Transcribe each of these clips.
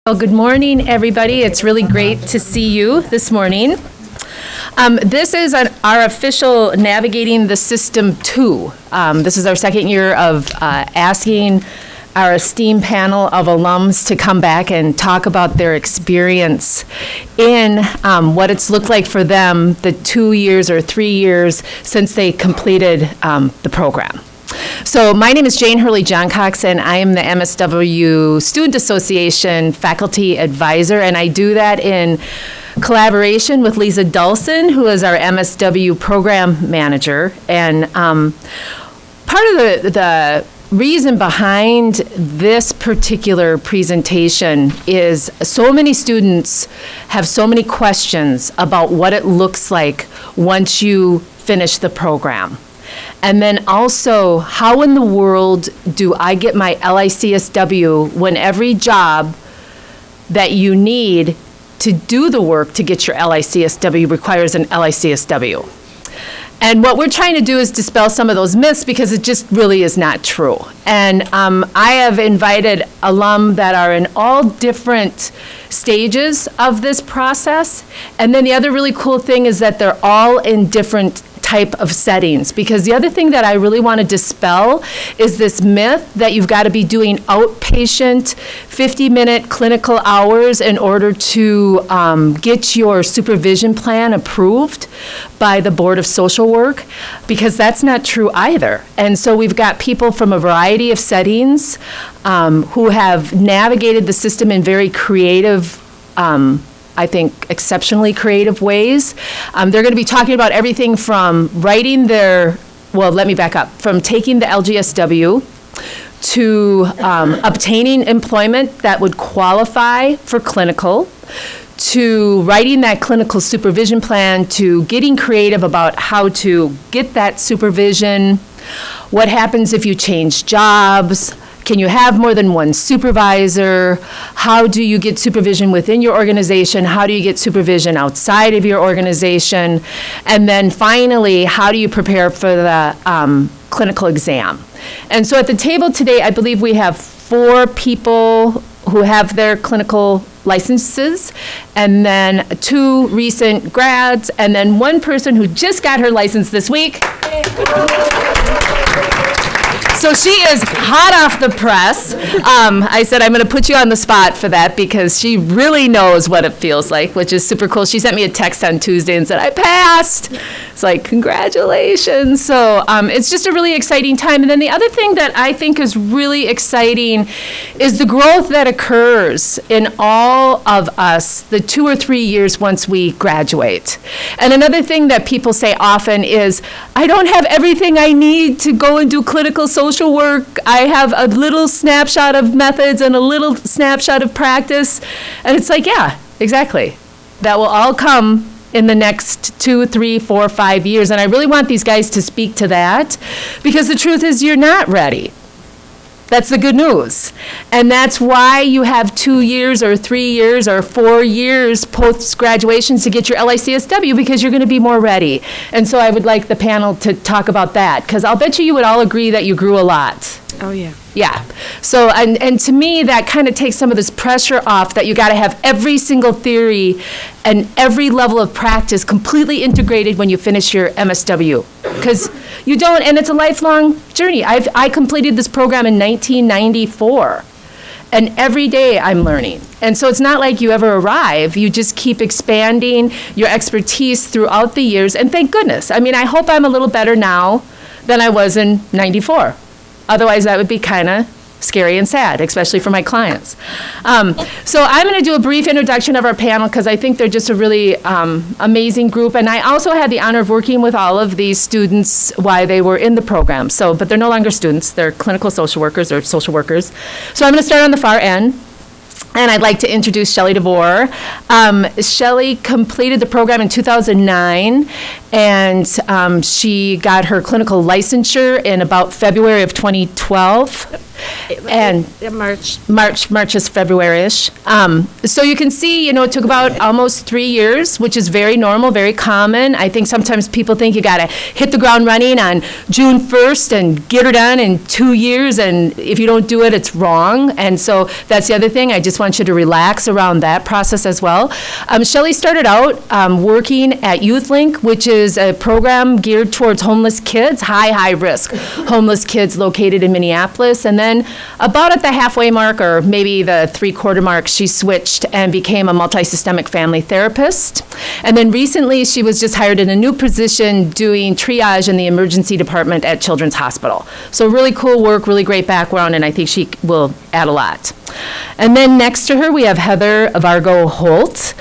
Well, good morning, everybody. It's really great to see you this morning. This is our official Navigating the System 2. This is our second year of asking our esteemed panel of alums to come back and talk about their experience in what it's looked like for them the 2 years or 3 years since they completed the program. So my name is Jane Hurley-Johncox, and I am the MSW Student Association Faculty Advisor, and I do that in collaboration with Lisa Dulson, who is our MSW Program Manager. And part of the reason behind this particular presentation is so many students have so many questions about what it looks like once you finish the program. And then also, how in the world do I get my LICSW when every job that you need to do the work to get your LICSW requires an LICSW? And what we're trying to do is dispel some of those myths, because it just really is not true. And I have invited alum that are in all different stages of this process. And then the other really cool thing is that they're all in different type of settings, because the other thing that I really want to dispel is this myth that you've got to be doing outpatient 50-minute clinical hours in order to get your supervision plan approved by the Board of Social Work, because that's not true either. And so we've got people from a variety of settings who have navigated the system in very creative I think exceptionally creative ways. They're going to be talking about everything from writing their, well, let me back up, from taking the LGSW to obtaining employment that would qualify for clinical, to writing that clinical supervision plan, to getting creative about how to get that supervision, what happens if you change jobs, can you have more than one supervisor? How do you get supervision within your organization? How do you get supervision outside of your organization? And then finally, how do you prepare for the clinical exam? And so at the table today, I believe we have 4 people who have their clinical licenses, and then 2 recent grads, and then 1 person who just got her license this week. So she is hot off the press. I said, I'm going to put you on the spot for that, because she really knows what it feels like, which is super cool. She sent me a text on Tuesday and said, I passed. It's like, congratulations. So it's just a really exciting time. And then the other thing that I think is really exciting is the growth that occurs in all of us the 2 or 3 years once we graduate. And another thing that people say often is, I don't have everything I need to go and do clinical social work. I have a little snapshot of methods and a little snapshot of practice. And it's like, yeah, exactly. That will all come in the next 2, 3, 4, 5 years. And I really want these guys to speak to that, because the truth is you're not ready. That's the good news. And that's why you have 2 years or 3 years or 4 years post-graduation to get your LICSW, because you're going to be more ready. And so I would like the panel to talk about that, because I'll bet you would all agree that you grew a lot. Oh, yeah. Yeah. So, and to me, that kind of takes some of this pressure off that you got to have every single theory and every level of practice completely integrated when you finish your MSW. Because you don't, and it's a lifelong journey. I completed this program in 1994. And every day I'm learning. And so it's not like you ever arrive. You just keep expanding your expertise throughout the years. And thank goodness. I mean, I hope I'm a little better now than I was in 94. Otherwise, that would be kind of scary and sad, especially for my clients. So I'm going to do a brief introduction of our panel, because I think they're just a really amazing group. And I also had the honor of working with all of these students while they were in the program. So, but they're no longer students. They're clinical social workers or social workers. So I'm going to start on the far end. And I'd like to introduce Shelley De Bourgh. Shelley completed the program in 2009, And she got her clinical licensure in about February of 2012. And March is February-ish. So you can see, you know, it took about almost 3 years, which is very normal, very common. I think sometimes people think you got to hit the ground running on June 1st and get her done in 2 years, and if you don't do it, it's wrong. And so that's the other thing. I just want you to relax around that process as well. Shelley started out working at YouthLink, which is a program geared towards homeless kids, high risk homeless kids located in Minneapolis. And then about at the halfway mark, or maybe the 3/4 mark, she switched and became a multi-systemic family therapist. And then recently she was just hired in a new position doing triage in the emergency department at Children's Hospital. So really cool work, really great background, and I think she will add a lot. And then next to her, we have Heather Vargo Holt.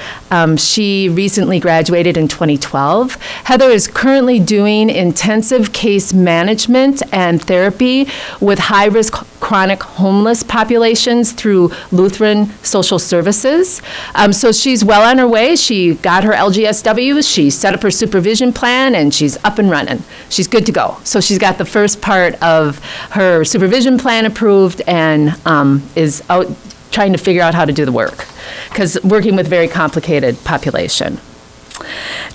She recently graduated in 2012. Heather is currently doing intensive case management and therapy with high-risk chronic homeless populations through Lutheran Social Services. So she's well on her way. She got her LGSW, she set up her supervision plan, and she's up and running. She's good to go. So she's got the first part of her supervision plan approved and is out trying to figure out how to do the work, because working with very complicated population.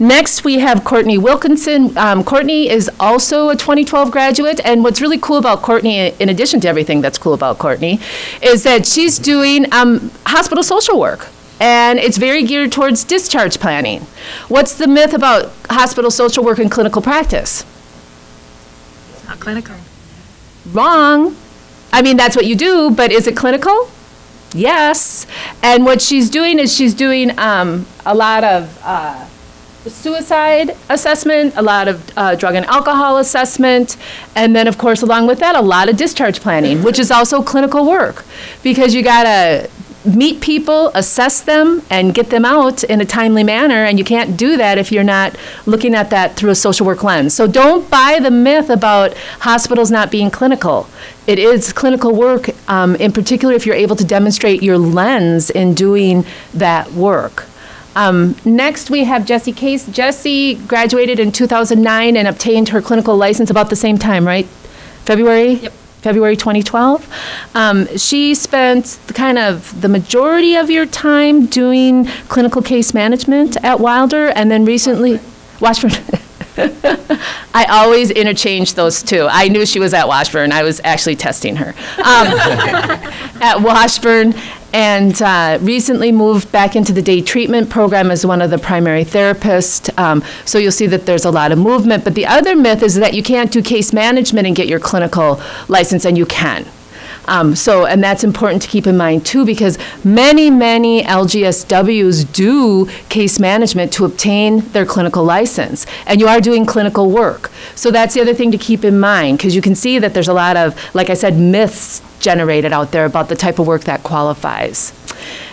Next, we have Courtney Wilkinson. Courtney is also a 2012 graduate, and what's really cool about Courtney, in addition to everything that's cool about Courtney, is that she's doing hospital social work, and it's very geared towards discharge planning. What's the myth about hospital social work and clinical practice? It's not clinical. Wrong. I mean, that's what you do, but is it clinical? Yes. And what she's doing is she's doing a lot of suicide assessment, a lot of drug and alcohol assessment, and then, of course, along with that, a lot of discharge planning, which is also clinical work, because you got to meet people, assess them, and get them out in a timely manner, and you can't do that if you're not looking at that through a social work lens. So don't buy the myth about hospitals not being clinical. It is clinical work, in particular if you're able to demonstrate your lens in doing that work. Next, we have Jessie Case. Jessie graduated in 2009 and obtained her clinical license about the same time, right? February? Yep. February 2012. She spent kind of the majority of your time doing clinical case management at Wilder, and then recently, Washburn. I always interchange those two. I knew she was at Washburn. I was actually testing her. At Washburn, and recently moved back into the day treatment program as one of the primary therapists. So you'll see that there's a lot of movement. But the other myth is that you can't do case management and get your clinical license, and you can. And that's important to keep in mind too, because many LGSWs do case management to obtain their clinical license, and you are doing clinical work. So that's the other thing to keep in mind, because you can see that there's a lot of, like I said, myths generated out there about the type of work that qualifies.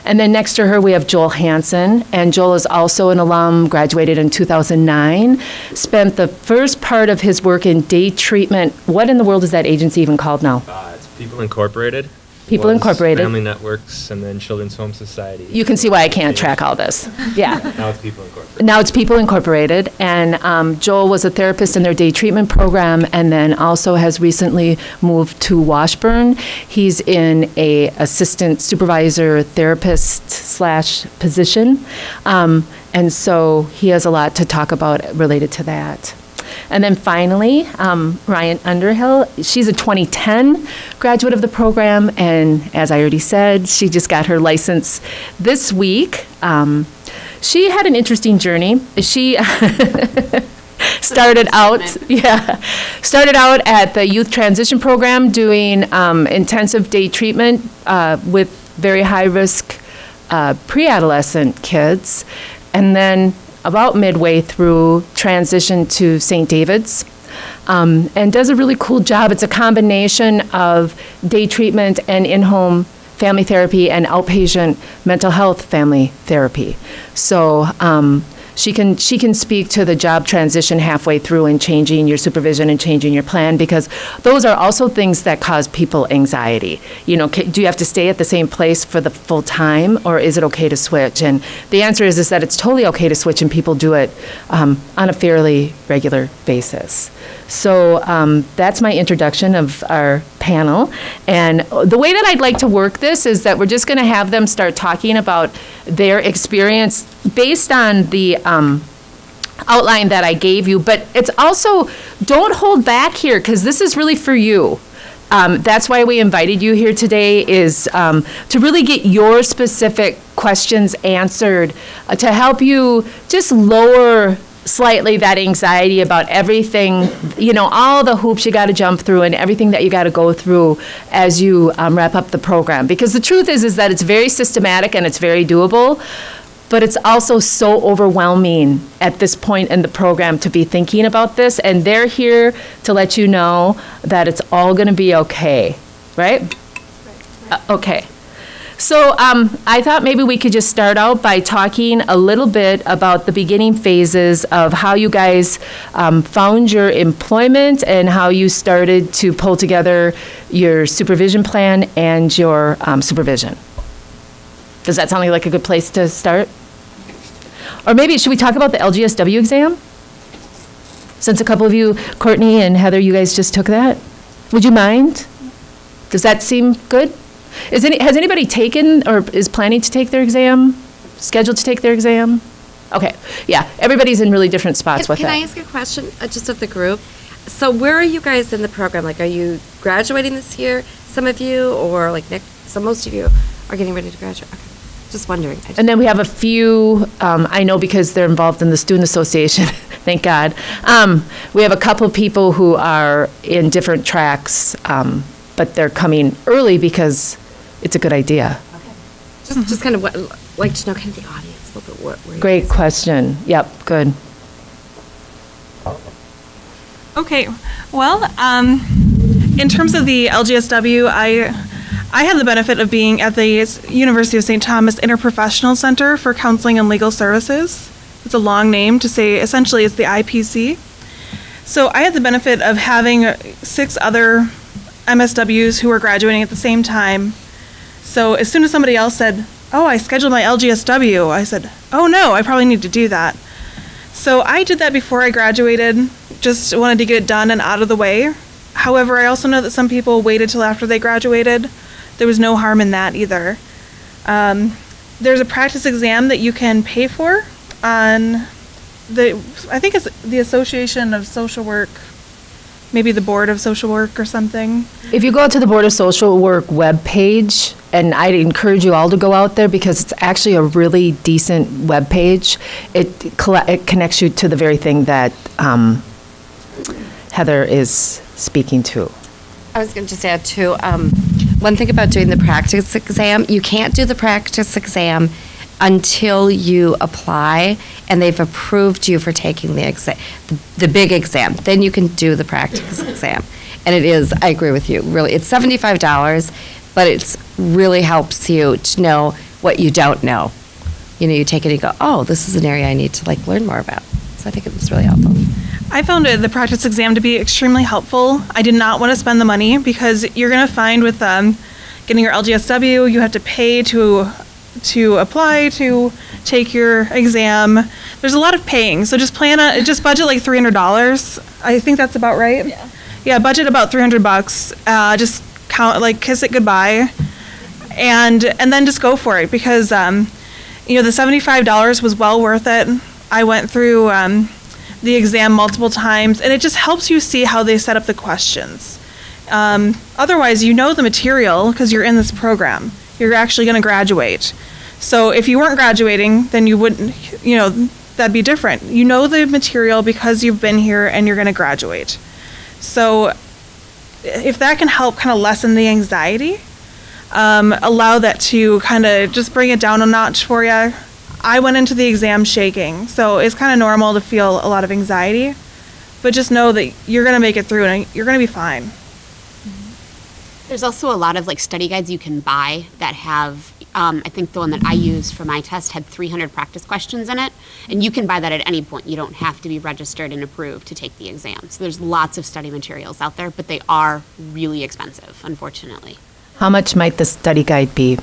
And then next to her, we have Joel Hansen, and Joel is also an alum, graduated in 2009, spent the first part of his work in day treatment. What in the world is that agency even called now? It's People Incorporated. People Incorporated. Family Networks, and then Children's Home Society. You can see why I can't track all this. Yeah. Now it's People Incorporated. Now it's People Incorporated, and Joel was a therapist in their day treatment program, and then also has recently moved to Washburn. He's in a assistant supervisor therapist / position, and so he has a lot to talk about related to that. And then finally, Ryan Underhill. She's a 2010 graduate of the program, and as I already said, she just got her license this week. She had an interesting journey. She started out at the youth transition program doing intensive day treatment with very high-risk pre-adolescent kids, and then about midway through, transitioned to St. David's, and does a really cool job. It's a combination of day treatment and in-home family therapy and outpatient mental health family therapy. So She can speak to the job transition halfway through and changing your supervision and changing your plan, because those are also things that cause people anxiety. You know, do you have to stay at the same place for the full time, or is it okay to switch? And the answer is that it's totally okay to switch, and people do it on a fairly regular basis. So that's my introduction of our panel. And the way that I'd like to work this is that we're just going to have them start talking about their experience based on the outline that I gave you. But it's also, don't hold back here, because this is really for you. That's why we invited you here today, is to really get your specific questions answered, to help you just lower slightly that anxiety about everything, you know, all the hoops you got to jump through and everything that you got to go through as you wrap up the program. Because the truth is that it's very systematic and it's very doable, but it's also so overwhelming at this point in the program to be thinking about this, and they're here to let you know that it's all going to be okay, right? Okay. So I thought maybe we could just start out by talking a little bit about the beginning phases of how you guys found your employment and how you started to pull together your supervision plan and your supervision. Does that sound like a good place to start? Or maybe, should we talk about the LGSW exam? Since a couple of you, Courtney and Heather, you guys just took that. Would you mind? Does that seem good? Has anybody taken or is planning to take their exam? Scheduled to take their exam? Okay, yeah, everybody's in really different spots with that. Can I ask a question just of the group? So where are you guys in the program? Like, are you graduating this year, some of you, or like next, so most of you are getting ready to graduate? Okay. Just wondering. And then we have a few, I know because they're involved in the Student Association, thank God. We have a couple of people who are in different tracks, but they're coming early because it's a good idea. Okay. Just kind of like to know kind of the audience a little bit. What Great question. Yep, good. Okay, well, in terms of the LGSW, I have the benefit of being at the University of St. Thomas Interprofessional Center for Counseling and Legal Services. It's a long name to say, essentially it's the IPC. So I had the benefit of having 6 other MSWs who were graduating at the same time. So as soon as somebody else said, oh, I scheduled my LGSW, I said, oh no, I probably need to do that. So I did that before I graduated, just wanted to get it done and out of the way. However, I also know that some people waited till after they graduated. There was no harm in that either. There's a practice exam that you can pay for on I think it's the Association of Social Work, maybe the Board of Social Work or something. If you go to the Board of Social Work webpage, and I'd encourage you all to go out there because it's actually a really decent webpage. It connects you to the very thing that Heather is speaking to. I was going to just add too, one thing about doing the practice exam, you can't do the practice exam until you apply and they've approved you for taking the exam, the big exam. Then you can do the practice exam. And it is, I agree with you, really, it's $75, but it really helps you to know what you don't know. You know, you take it and you go, oh, this is an area I need to like learn more about. So I think it was really helpful. I found the practice exam to be extremely helpful. I did not want to spend the money because you're going to find with getting your LGSW, you have to pay to apply to take your exam. There's a lot of paying, so just budget like $300. I think that's about right. Yeah. Yeah, budget about $300. Just count, like kiss it goodbye, and then just go for it because you know, the $75 was well worth it. I went through the exam multiple times, and it just helps you see how they set up the questions. Otherwise, you know the material because you're in this program. You're actually going to graduate. So if you weren't graduating, then you wouldn't, you know, that'd be different. You know the material because you've been here and you're going to graduate. So if that can help kind of lessen the anxiety, allow that to kind of just bring it down a notch for you. I went into the exam shaking, so it's kind of normal to feel a lot of anxiety, but just know that you're going to make it through and you're going to be fine. There's also a lot of like study guides you can buy that have I think the one that I used for my test had 300 practice questions in it, and you can buy that at any point. You don't have to be registered and approved to take the exam. So there's lots of study materials out there, but they are really expensive, unfortunately. How much might the study guide be?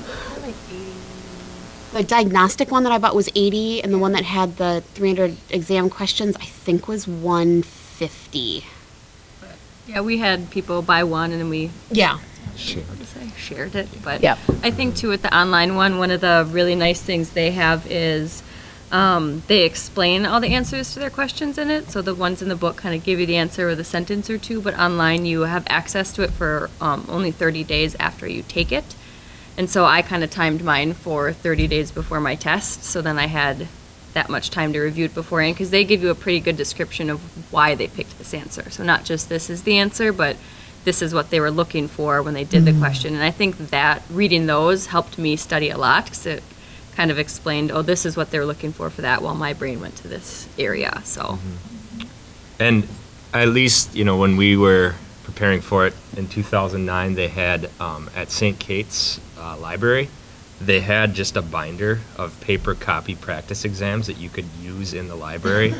The diagnostic one that I bought was 80, and the one that had the 300 exam questions, I think was 150. Yeah, we had people buy one and then we shared it. But Yep. I think too with the online one of the really nice things they have is they explain all the answers to their questions in it. So the ones in the book kind of give you the answer with a sentence or two, but online you have access to it for only 30 days after you take it. And so I kind of timed mine for 30 days before my test, so then I had that much time to review it beforehand, because they give you a pretty good description of why they picked this answer. So not just this is the answer, but this is what they were looking for when they did the question. And I think that reading those helped me study a lot, because it kind of explained, oh, this is what they were looking for that, while my brain went to this area. So, And at least, you know, when we were preparing for it in 2009, they had at St. Kate's Library, they had just a binder of paper copy practice exams that you could use in the library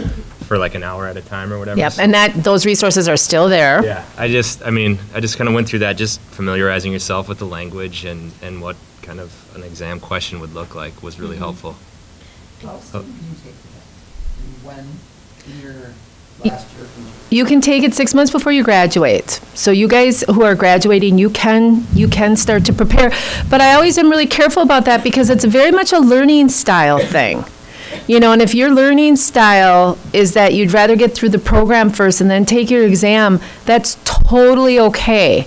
for like an hour at a time or whatever. Yep, and those resources are still there. Yeah, I just kind of went through that, just familiarizing yourself with the language and what kind of an exam question would look like was really helpful. How soon can you take that? When in your last year? You can take it 6 months before you graduate. So you guys who are graduating, you can start to prepare. But I always am really careful about that, because it's very much a learning style thing. You know, and if your learning style is that you'd rather get through the program first and then take your exam, that's totally okay.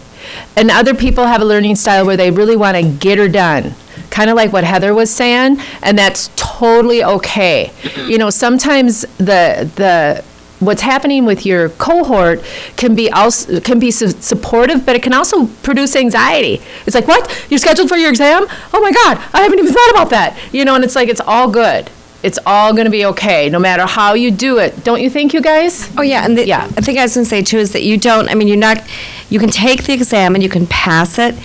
And other people have a learning style where they really want to get her done, kind of like what Heather was saying, and that's totally okay. You know, sometimes what's happening with your cohort can be supportive, but it can also produce anxiety. It's like, what? You're scheduled for your exam? Oh my God, I haven't even thought about that. You know, and it's like, it's all good. It's all going to be okay, no matter how you do it. Don't you think, you guys? Oh, yeah. And I think I was going to say, too, is that you can take the exam and you can pass it,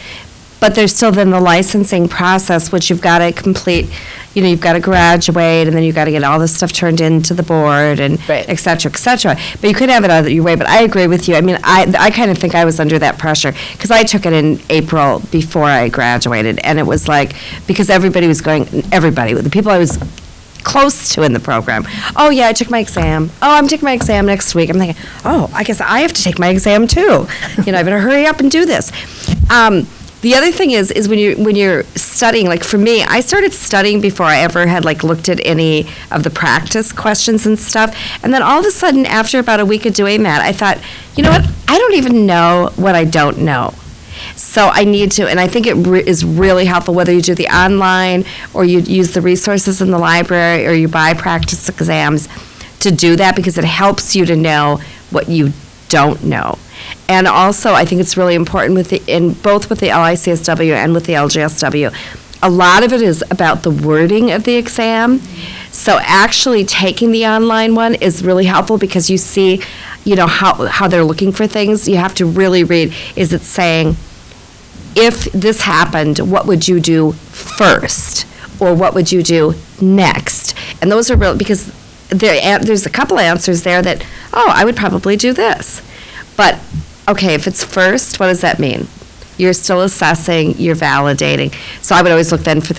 but there's still then the licensing process, which you've got to complete. You know, you've got to graduate, and then you've got to get all this stuff turned into the board, and et cetera, et cetera. But you could have it either your way. But I agree with you. I mean, I kind of think I was under that pressure, because I took it in April before I graduated, and it was like, because everybody, the people I was close to in the program. Oh, yeah, I took my exam. Oh, I'm taking my exam next week. I'm thinking, oh, I guess I have to take my exam too. You know, I better hurry up and do this. The other thing is when you're studying, like for me, I started studying before I ever had like looked at any of the practice questions and stuff. And then all of a sudden, after about a week of doing that, I thought, you know what? I don't even know what I don't know. So I need to, and I think it is really helpful whether you do the online or you use the resources in the library or you buy practice exams to do that, because it helps you to know what you don't know. And also, I think it's really important both with the LICSW and with the LGSW. A lot of it is about the wording of the exam. So actually taking the online one is really helpful, because you see, you know, how they're looking for things. You have to really read, is it saying, if this happened, what would you do first? Or what would you do next? And those are real, because there's a couple answers there that, oh, I would probably do this. But, okay, if it's first, what does that mean? You're still assessing, you're validating. So I would always look then for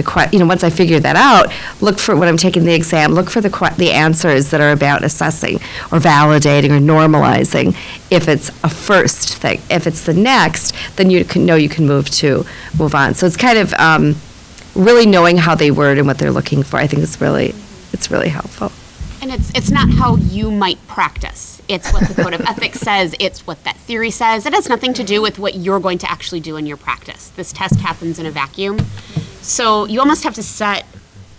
once I figured that out, look for, when I'm taking the exam, look for the answers that are about assessing or validating or normalizing, if it's a first thing. If it's the next, then you can move on. So it's kind of really knowing how they word and what they're looking for. I think it's really helpful. And it's not how you might practice. It's what the Code of Ethics says. It's what that theory says. It has nothing to do with what you're going to actually do in your practice. This test happens in a vacuum. So you almost have to set,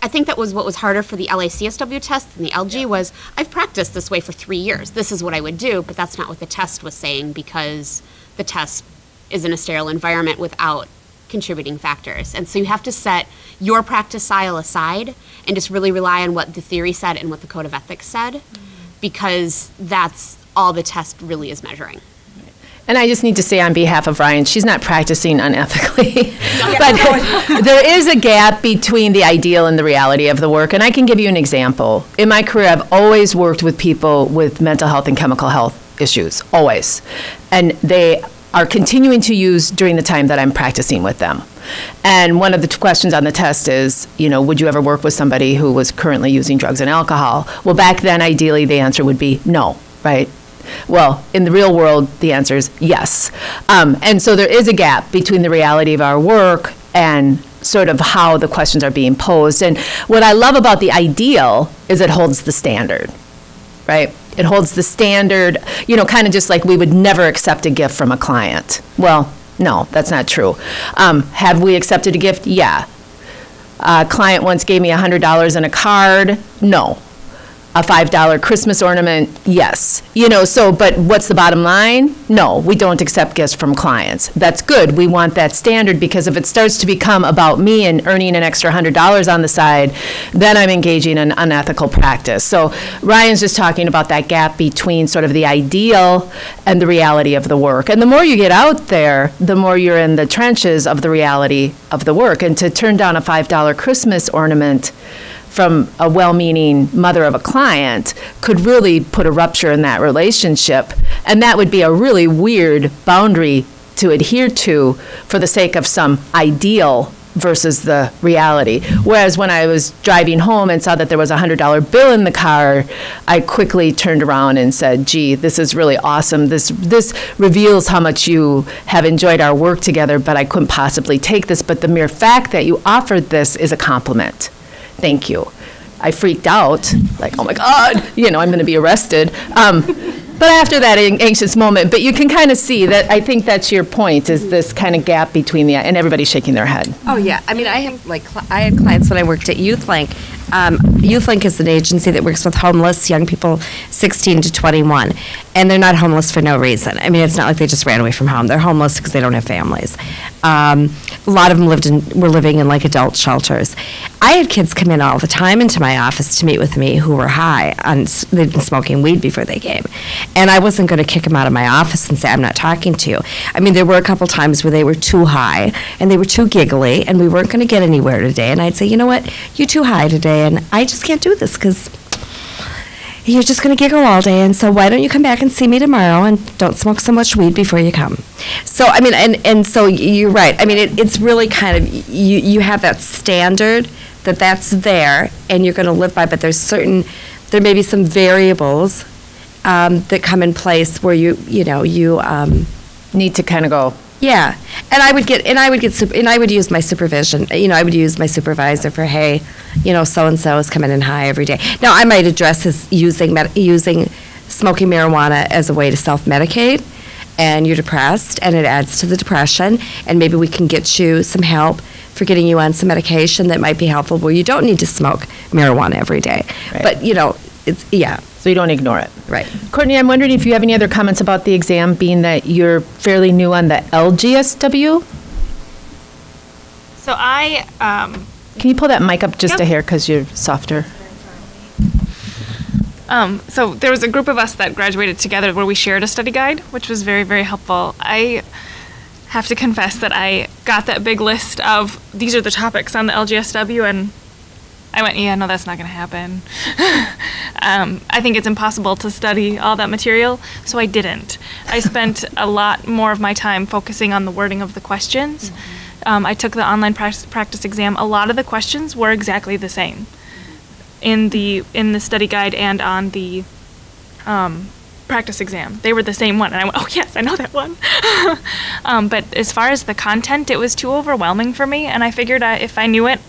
I think that was what was harder for the LACSW test than the LG was, I've practiced this way for 3 years. This is what I would do, but that's not what the test was saying, because the test is in a sterile environment without contributing factors. And so you have to set your practice style aside and just really rely on what the theory said and what the Code of Ethics said, because that's all the test really is measuring. And I just need to say on behalf of Ryan, she's not practicing unethically. But there is a gap between the ideal and the reality of the work. And I can give you an example. In my career, I've always worked with people with mental health and chemical health issues, always. And they are continuing to use during the time that I'm practicing with them. And one of the questions on the test is, would you ever work with somebody who was currently using drugs and alcohol? Well, back then, ideally, the answer would be no, right? Well, in the real world, the answer is yes. And so there is a gap between the reality of our work and sort of how the questions are being posed. And what I love about the ideal is it holds the standard, right? It holds the standard, kind of just like we would never accept a gift from a client. Well, no, that's not true. Have we accepted a gift? Yeah. A client once gave me $100 in a card. No. A $5 Christmas ornament, yes. But what's the bottom line? No, we don't accept gifts from clients. That's good. We want that standard, because if it starts to become about me and earning an extra $100 on the side, then I'm engaging in unethical practice. So Ryan's just talking about that gap between sort of the ideal and the reality of the work. And the more you get out there, the more you're in the trenches of the reality of the work. And to turn down a $5 Christmas ornament from a well-meaning mother of a client could really put a rupture in that relationship. And that would be a really weird boundary to adhere to for the sake of some ideal versus the reality. Whereas when I was driving home and saw that there was a $100 bill in the car, I quickly turned around and said, gee, this is really awesome. This reveals how much you have enjoyed our work together, but I couldn't possibly take this. But the mere fact that you offered this is a compliment. Thank you. I freaked out, like, oh my God, I'm going to be arrested. But after that anxious moment, but you can kind of see that, I think that's your point, is this kind of gap between and everybody's shaking their head. Oh yeah, I mean, I had clients when I worked at YouthLink. YouthLink is an agency that works with homeless young people 16 to 21, and they're not homeless for no reason. I mean, it's not like they just ran away from home. They're homeless because they don't have families. A lot of them were living in like adult shelters. I had kids come in all the time into my office to meet with me who were high they'd been smoking weed before they came, and I wasn't going to kick them out of my office and say, I'm not talking to you. I mean, there were a couple times where they were too high and they were too giggly and we weren't going to get anywhere today, and I'd say, you know what, you're too high today and I just can't do this because you're just going to giggle all day, and so why don't you come back and see me tomorrow and don't smoke so much weed before you come. So, I mean, and so you're right. I mean, it's really kind of, you have that standard that's there and you're going to live by, but there may be some variables that come in place where you need to kind of go. Yeah, and I would use my supervision. I would use my supervisor for, hey, so and so is coming in high every day. Now I might address his using smoking marijuana as a way to self-medicate, and you're depressed, and it adds to the depression, and maybe we can get you some help for getting you on some medication that might be helpful where you don't need to smoke marijuana every day. Right. But it's So you don't ignore it. Right. Courtney, I'm wondering if you have any other comments about the exam, being that you're fairly new on the LGSW? So I... Can you pull that mic up just a hair because you're softer? So there was a group of us that graduated together where we shared a study guide, which was very, very helpful. I have to confess that I got that big list of, these are the topics on the LGSW, and I went, yeah, no, that's not going to happen. I think it's impossible to study all that material, so I didn't. I spent a lot more of my time focusing on the wording of the questions. I took the online practice exam. A lot of the questions were exactly the same in the study guide and on the practice exam. They were the same one, and I went, oh yes, I know that one. But as far as the content, it was too overwhelming for me, and I figured if I knew it,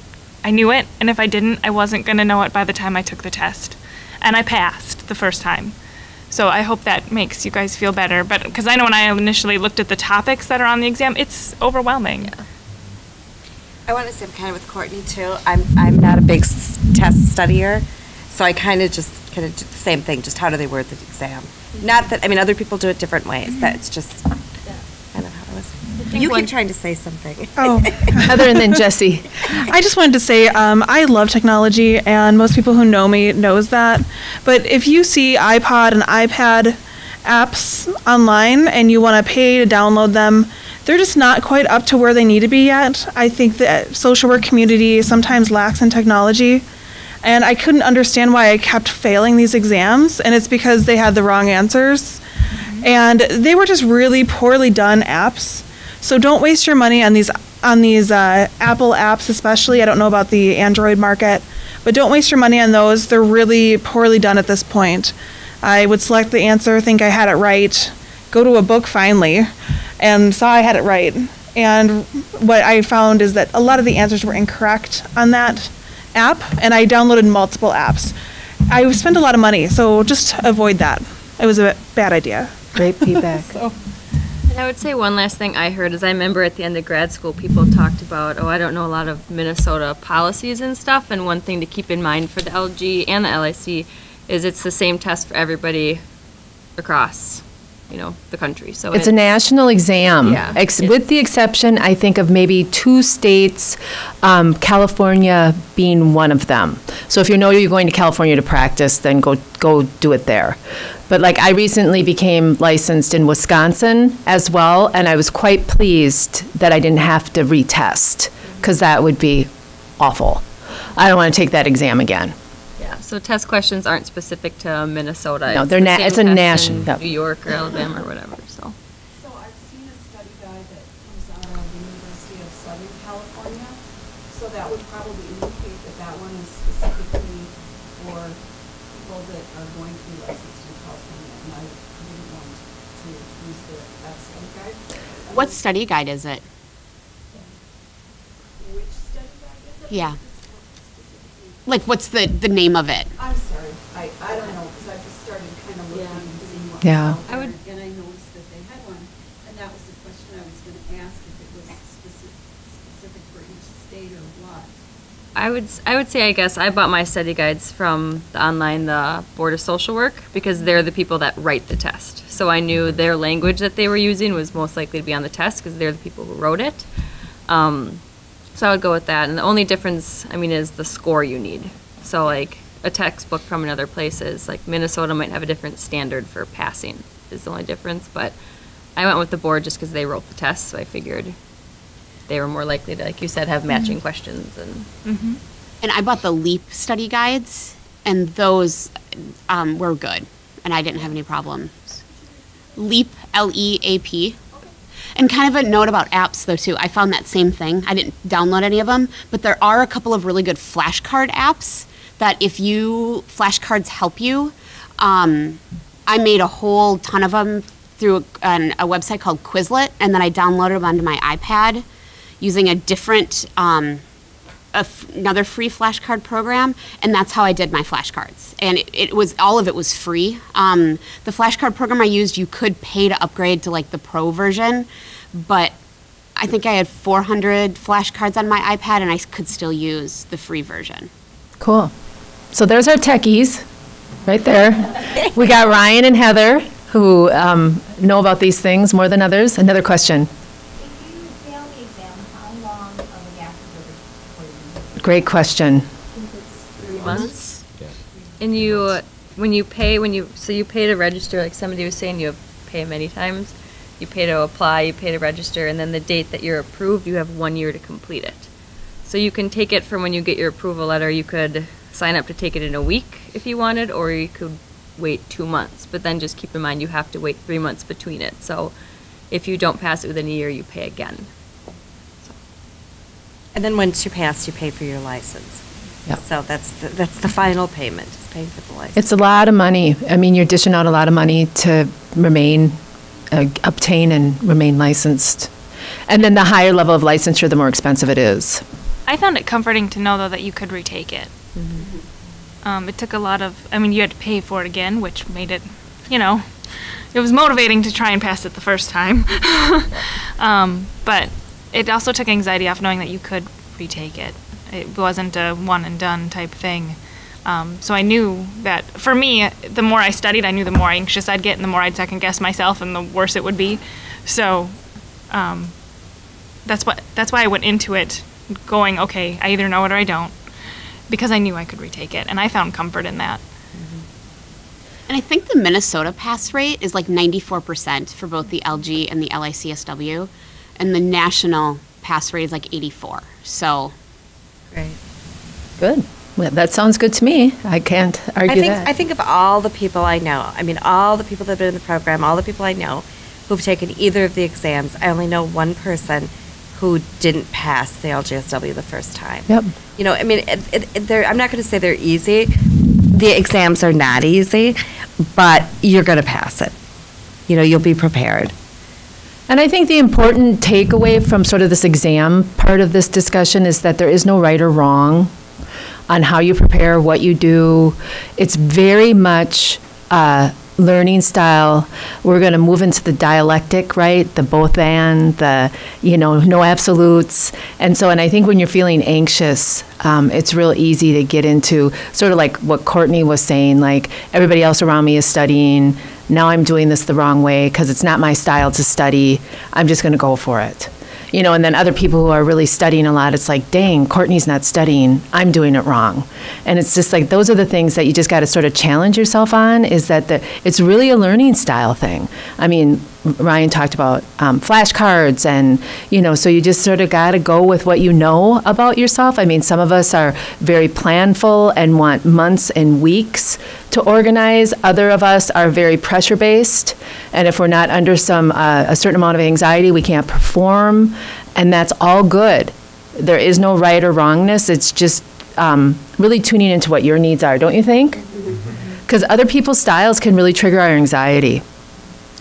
I knew it, and if I didn't, I wasn't going to know it by the time I took the test. And I passed the first time. So I hope that makes you guys feel better. But because I know when I initially looked at the topics that are on the exam, it's overwhelming. Yeah. I want to say I'm kind of with Courtney too. I'm not a big test studier, so I kind of do the same thing. Just how do they word the exam? Not that, I mean, other people do it different ways. That's just, I don't know how it was. You keep trying to say something. Oh. Other than Jesse. I just wanted to say I love technology, and most people who know me knows that. But if you see iPod and iPad apps online and you want to pay to download them, they're just not quite up to where they need to be yet. I think the social work community sometimes lacks in technology, and I couldn't understand why I kept failing these exams, and it's because they had the wrong answers. And they were just really poorly done apps. So don't waste your money on these Apple apps especially. I don't know about the Android market, but don't waste your money on those. They're really poorly done at this point. I would select the answer, think I had it right, go to a book finally, and saw I had it right. And what I found is that a lot of the answers were incorrect on that app, and I downloaded multiple apps. I spent a lot of money, so just avoid that. It was a bad idea. Great feedback. And I would say one last thing I heard is I remember at the end of grad school, people talked about, I don't know a lot of Minnesota policies and stuff, and one thing to keep in mind for the LG and the LIC is it's the same test for everybody across, the country. So it's a national exam, Yeah. with the exception, I think, of maybe 2 states, California being one of them. So if you know you're going to California to practice, then go do it there. But like I recently became licensed in Wisconsin as well, and I was quite pleased that I didn't have to retest, because that would be awful. I don't want to take that exam again. Yeah, so test questions aren't specific to Minnesota. No, It's they're the na- same it's a test national- in yep. New York or Alabama or whatever, so. So I've seen a study guide that comes out of the University of Southern California. So that would probably indicate that that one is specifically for people that are going to be licensed in California. And I didn't want to use that study guide. What study guide is it? Which study guide is it? Yeah. Specifically. Like, what's the name of it? I'm sorry, I don't know, because I just started kind of looking and seeing what was Yeah. out there, and I noticed that they had one, and that was the question I was going to ask, if it was specific for each state or what. I would say, I guess, I bought my study guides from the Board of Social Work, because they're the people that write the test. So I knew their language that they were using was most likely to be on the test, because they're the people who wrote it. So I would go with that. And the only difference, is the score you need. So like a textbook from another places, like Minnesota might have a different standard for passing is the only difference. But I went with the board just because they wrote the test, so I figured they were more likely to, like you said, have matching questions. And I bought the LEAP study guides, and those were good, and I didn't have any problems. LEAP, L-E-A-P. And kind of a note about apps, though, too. I found that same thing. I didn't download any of them, but there are a couple of really good flashcard apps that flashcards help you. I made a whole ton of them through a website called Quizlet, and then I downloaded them onto my iPad using a different, another free flashcard program, and that's how I did my flashcards. And all of it was free. The flashcard program I used, you could pay to upgrade to like the pro version, but I think I had 400 flashcards on my iPad, and I could still use the free version. Cool. So there's our techies, right there. We got Ryan and Heather, who know about these things more than others. Another question. If you fail the exam, how long of a gap is there before you? Great question. 3 months. And you pay to register, like somebody was saying, you pay many times. You pay to apply, you pay to register, and then the date that you're approved, you have 1 year to complete it. So you can take it from when you get your approval letter. You could sign up to take it in a week if you wanted, or you could wait 2 months. But then just keep in mind you have to wait 3 months between it. So if you don't pass it within a year, you pay again. And then once you pass, you pay for your license. Yep. So that's the final payment, is paying for the license. It's a lot of money. You're dishing out a lot of money to obtain and remain licensed. And then the higher level of licensure, the more expensive it is. I found it comforting to know, though, that you could retake it. It took a lot of, you had to pay for it again, which made it, it was motivating to try and pass it the first time. But it also took anxiety off knowing that you could retake it. It wasn't a one and done type thing. So I knew that, for me, the more I studied, I knew the more anxious I'd get and the more I'd second guess myself and the worse it would be. So that's why I went into it going, okay, I either know it or I don't, because I knew I could retake it, and I found comfort in that. And I think the Minnesota pass rate is like 94% for both the LG and the LICSW, and the national pass rate is like 84. So, Great. Good. Well, that sounds good to me. I can't argue that. I think of all the people I know, I mean, all the people that have been in the program, all the people I know who've taken either of the exams, I only know one person who didn't pass the LGSW the first time. Yep. You know, I mean, I'm not going to say they're easy. The exams are not easy, but you're going to pass it. You know, you'll be prepared. And I think the important takeaway from sort of this exam part of this discussion is that there is no right or wrong on how you prepare, what you do. It's very much learning style. We're going to move into the dialectic, right? The both and, the, no absolutes. And I think when you're feeling anxious, it's real easy to get into sort of like what Courtney was saying, like everybody else around me is studying. Now I'm doing this the wrong way because it's not my style to study. I'm just going to go for it. And then other people who are really studying a lot, it's like, dang, Courtney's not studying. I'm doing it wrong. And it's just like, those are the things that you just got to sort of challenge yourself on, is that it's really a learning style thing. I mean, Ryan talked about flashcards and, so you just sort of got to go with what you know about yourself. I mean, some of us are very planful and want months and weeks to organize. Other of us are very pressure-based. And if we're not under a certain amount of anxiety, we can't perform. And that's all good. There is no right or wrongness. It's just really tuning into what your needs are, don't you think? Because other people's styles can really trigger our anxiety.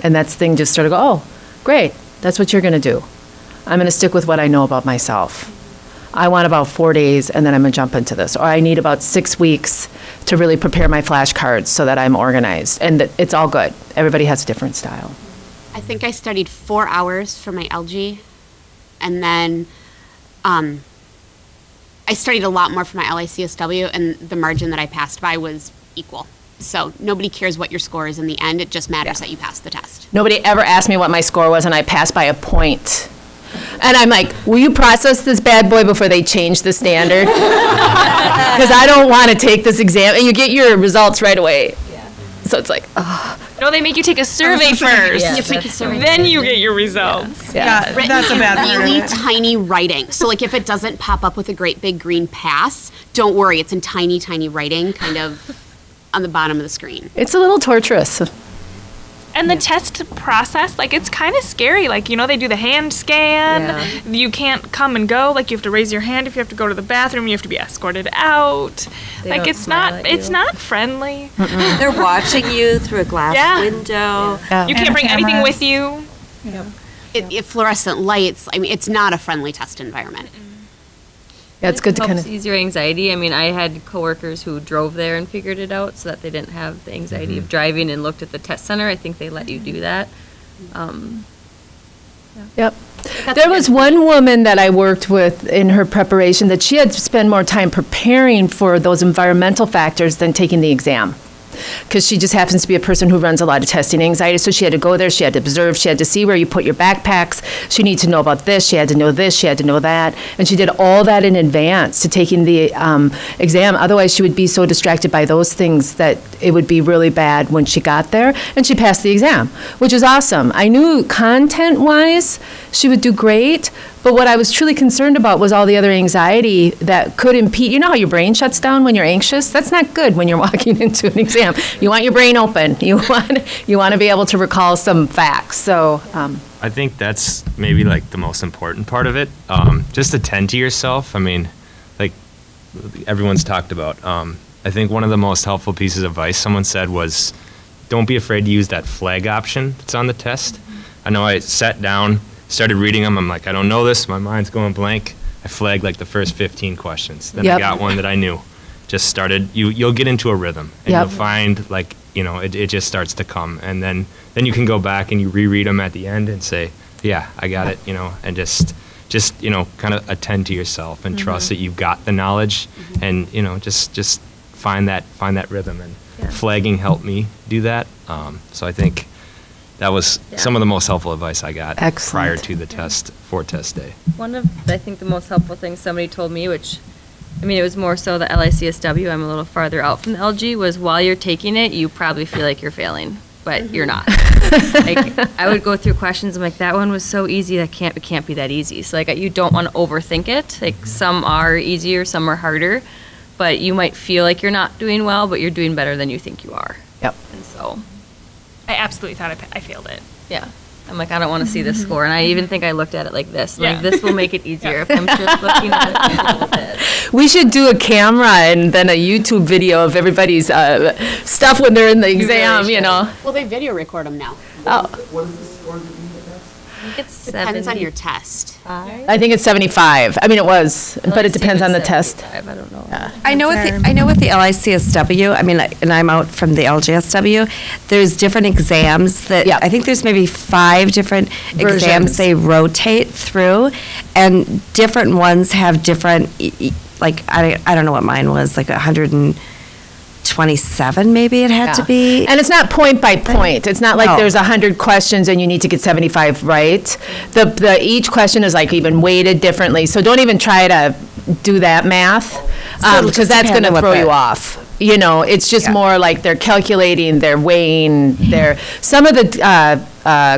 And that's the thing, just sort of go, oh, great, that's what you're going to do. I'm going to stick with what I know about myself. I want about 4 days, and then I'm going to jump into this. Or I need about 6 weeks to really prepare my flashcards so that I'm organized. And that it's all good. Everybody has a different style. I think I studied 4 hours for my LG, and then I studied a lot more for my LICSW, and the margin that I passed by was equal. So nobody cares what your score is in the end. It just matters that you passed the test. Nobody ever asked me what my score was, and I passed by a point. And I'm like, will you process this bad boy before they change the standard? Because I don't want to take this exam. And you get your results right away. Yeah. So it's like, oh. No, they make you take a survey first. Yeah, you take a survey. Then you get your results. Yeah, that's a bad part. Really tiny writing. So like if it doesn't pop up with a great big green pass, don't worry. It's in tiny, tiny writing, kind of on the bottom of the screen. It's a little torturous. And the test process, like, it's kind of scary. Like, they do the hand scan. Yeah. You can't come and go. Like, you have to raise your hand if you have to go to the bathroom. You have to be escorted out. Like, it's not friendly. They're watching you through a glass window. Yeah. You can't bring anything with you. Yeah. It fluorescent lights. I mean, it's not a friendly test environment. Yeah, it's good to kind of ease your anxiety. I mean, I had coworkers who drove there and figured it out so that they didn't have the anxiety of driving and looked at the test center. I think they let you do that. Yep. There was one woman that I worked with in her preparation that she had to spend more time preparing for those environmental factors than taking the exam. Because she just happens to be a person who runs a lot of testing anxiety. So she had to go there, she had to observe, she had to see where you put your backpacks. She needed to know about this, she had to know this, she had to know that. And she did all that in advance to taking the exam. Otherwise, she would be so distracted by those things that it would be really bad when she got there. And she passed the exam, which is awesome. I knew content-wise she would do great. But what I was truly concerned about was all the other anxiety that could impede. You know how your brain shuts down when you're anxious? That's not good when you're walking into an exam. You want your brain open. You want to be able to recall some facts. So I think that's maybe like the most important part of it. Just attend to yourself. I mean, like everyone's talked about. I think one of the most helpful pieces of advice someone said was, don't be afraid to use that flag option that's on the test. I know I sat down, started reading them. I'm like, I don't know this. My mind's going blank. I flagged like the first 15 questions. Then I got one that I knew. Just started. You'll get into a rhythm, and you'll find like it just starts to come, and then you can go back and you reread them at the end and say, yeah, I got it. And just kind of attend to yourself and trust that you've got the knowledge, and just find that rhythm. And flagging helped me do that. So I think that was some of the most helpful advice I got prior to the test for test day. One of, I think, the most helpful things somebody told me, which I mean, it was more so the LICSW, I'm a little farther out from the LG, was while you're taking it, you probably feel like you're failing, but you're not. Like, I would go through questions, I'm like, that one was so easy, it can't be that easy. So, like, you don't want to overthink it. Like, some are easier, some are harder, but you might feel like you're not doing well, but you're doing better than you think you are. Yep. And so, I absolutely thought I failed it. yeah. I'm like, I don't want to see the score. And I even think I looked at it like this. Like, this will make it easier if I'm just looking at it a little bit. We should do a camera and then a YouTube video of everybody's stuff when they're in the exam, you know. Well, they video record them now. Oh, What is the score that you get next? I think it's Depends on your test. I think it's 75. I mean, it was, but it depends on the test. I don't know. I know with the LICSW, I mean, and I'm out from the LGSW, there's different exams that, Yep. I think there's maybe 5 different Versions. exams they rotate through, and different ones have different, like, I don't know what mine was, like 127 maybe it had to Yeah. be. And it's not point by point. It's not like No. there's 100 questions and you need to get 75 right. Each question is like even weighted differently. So don't even try to do that math it'll because just that's going depend to on what throw you the- off. You know, it's just Yeah. more like they're calculating, they're weighing, some of the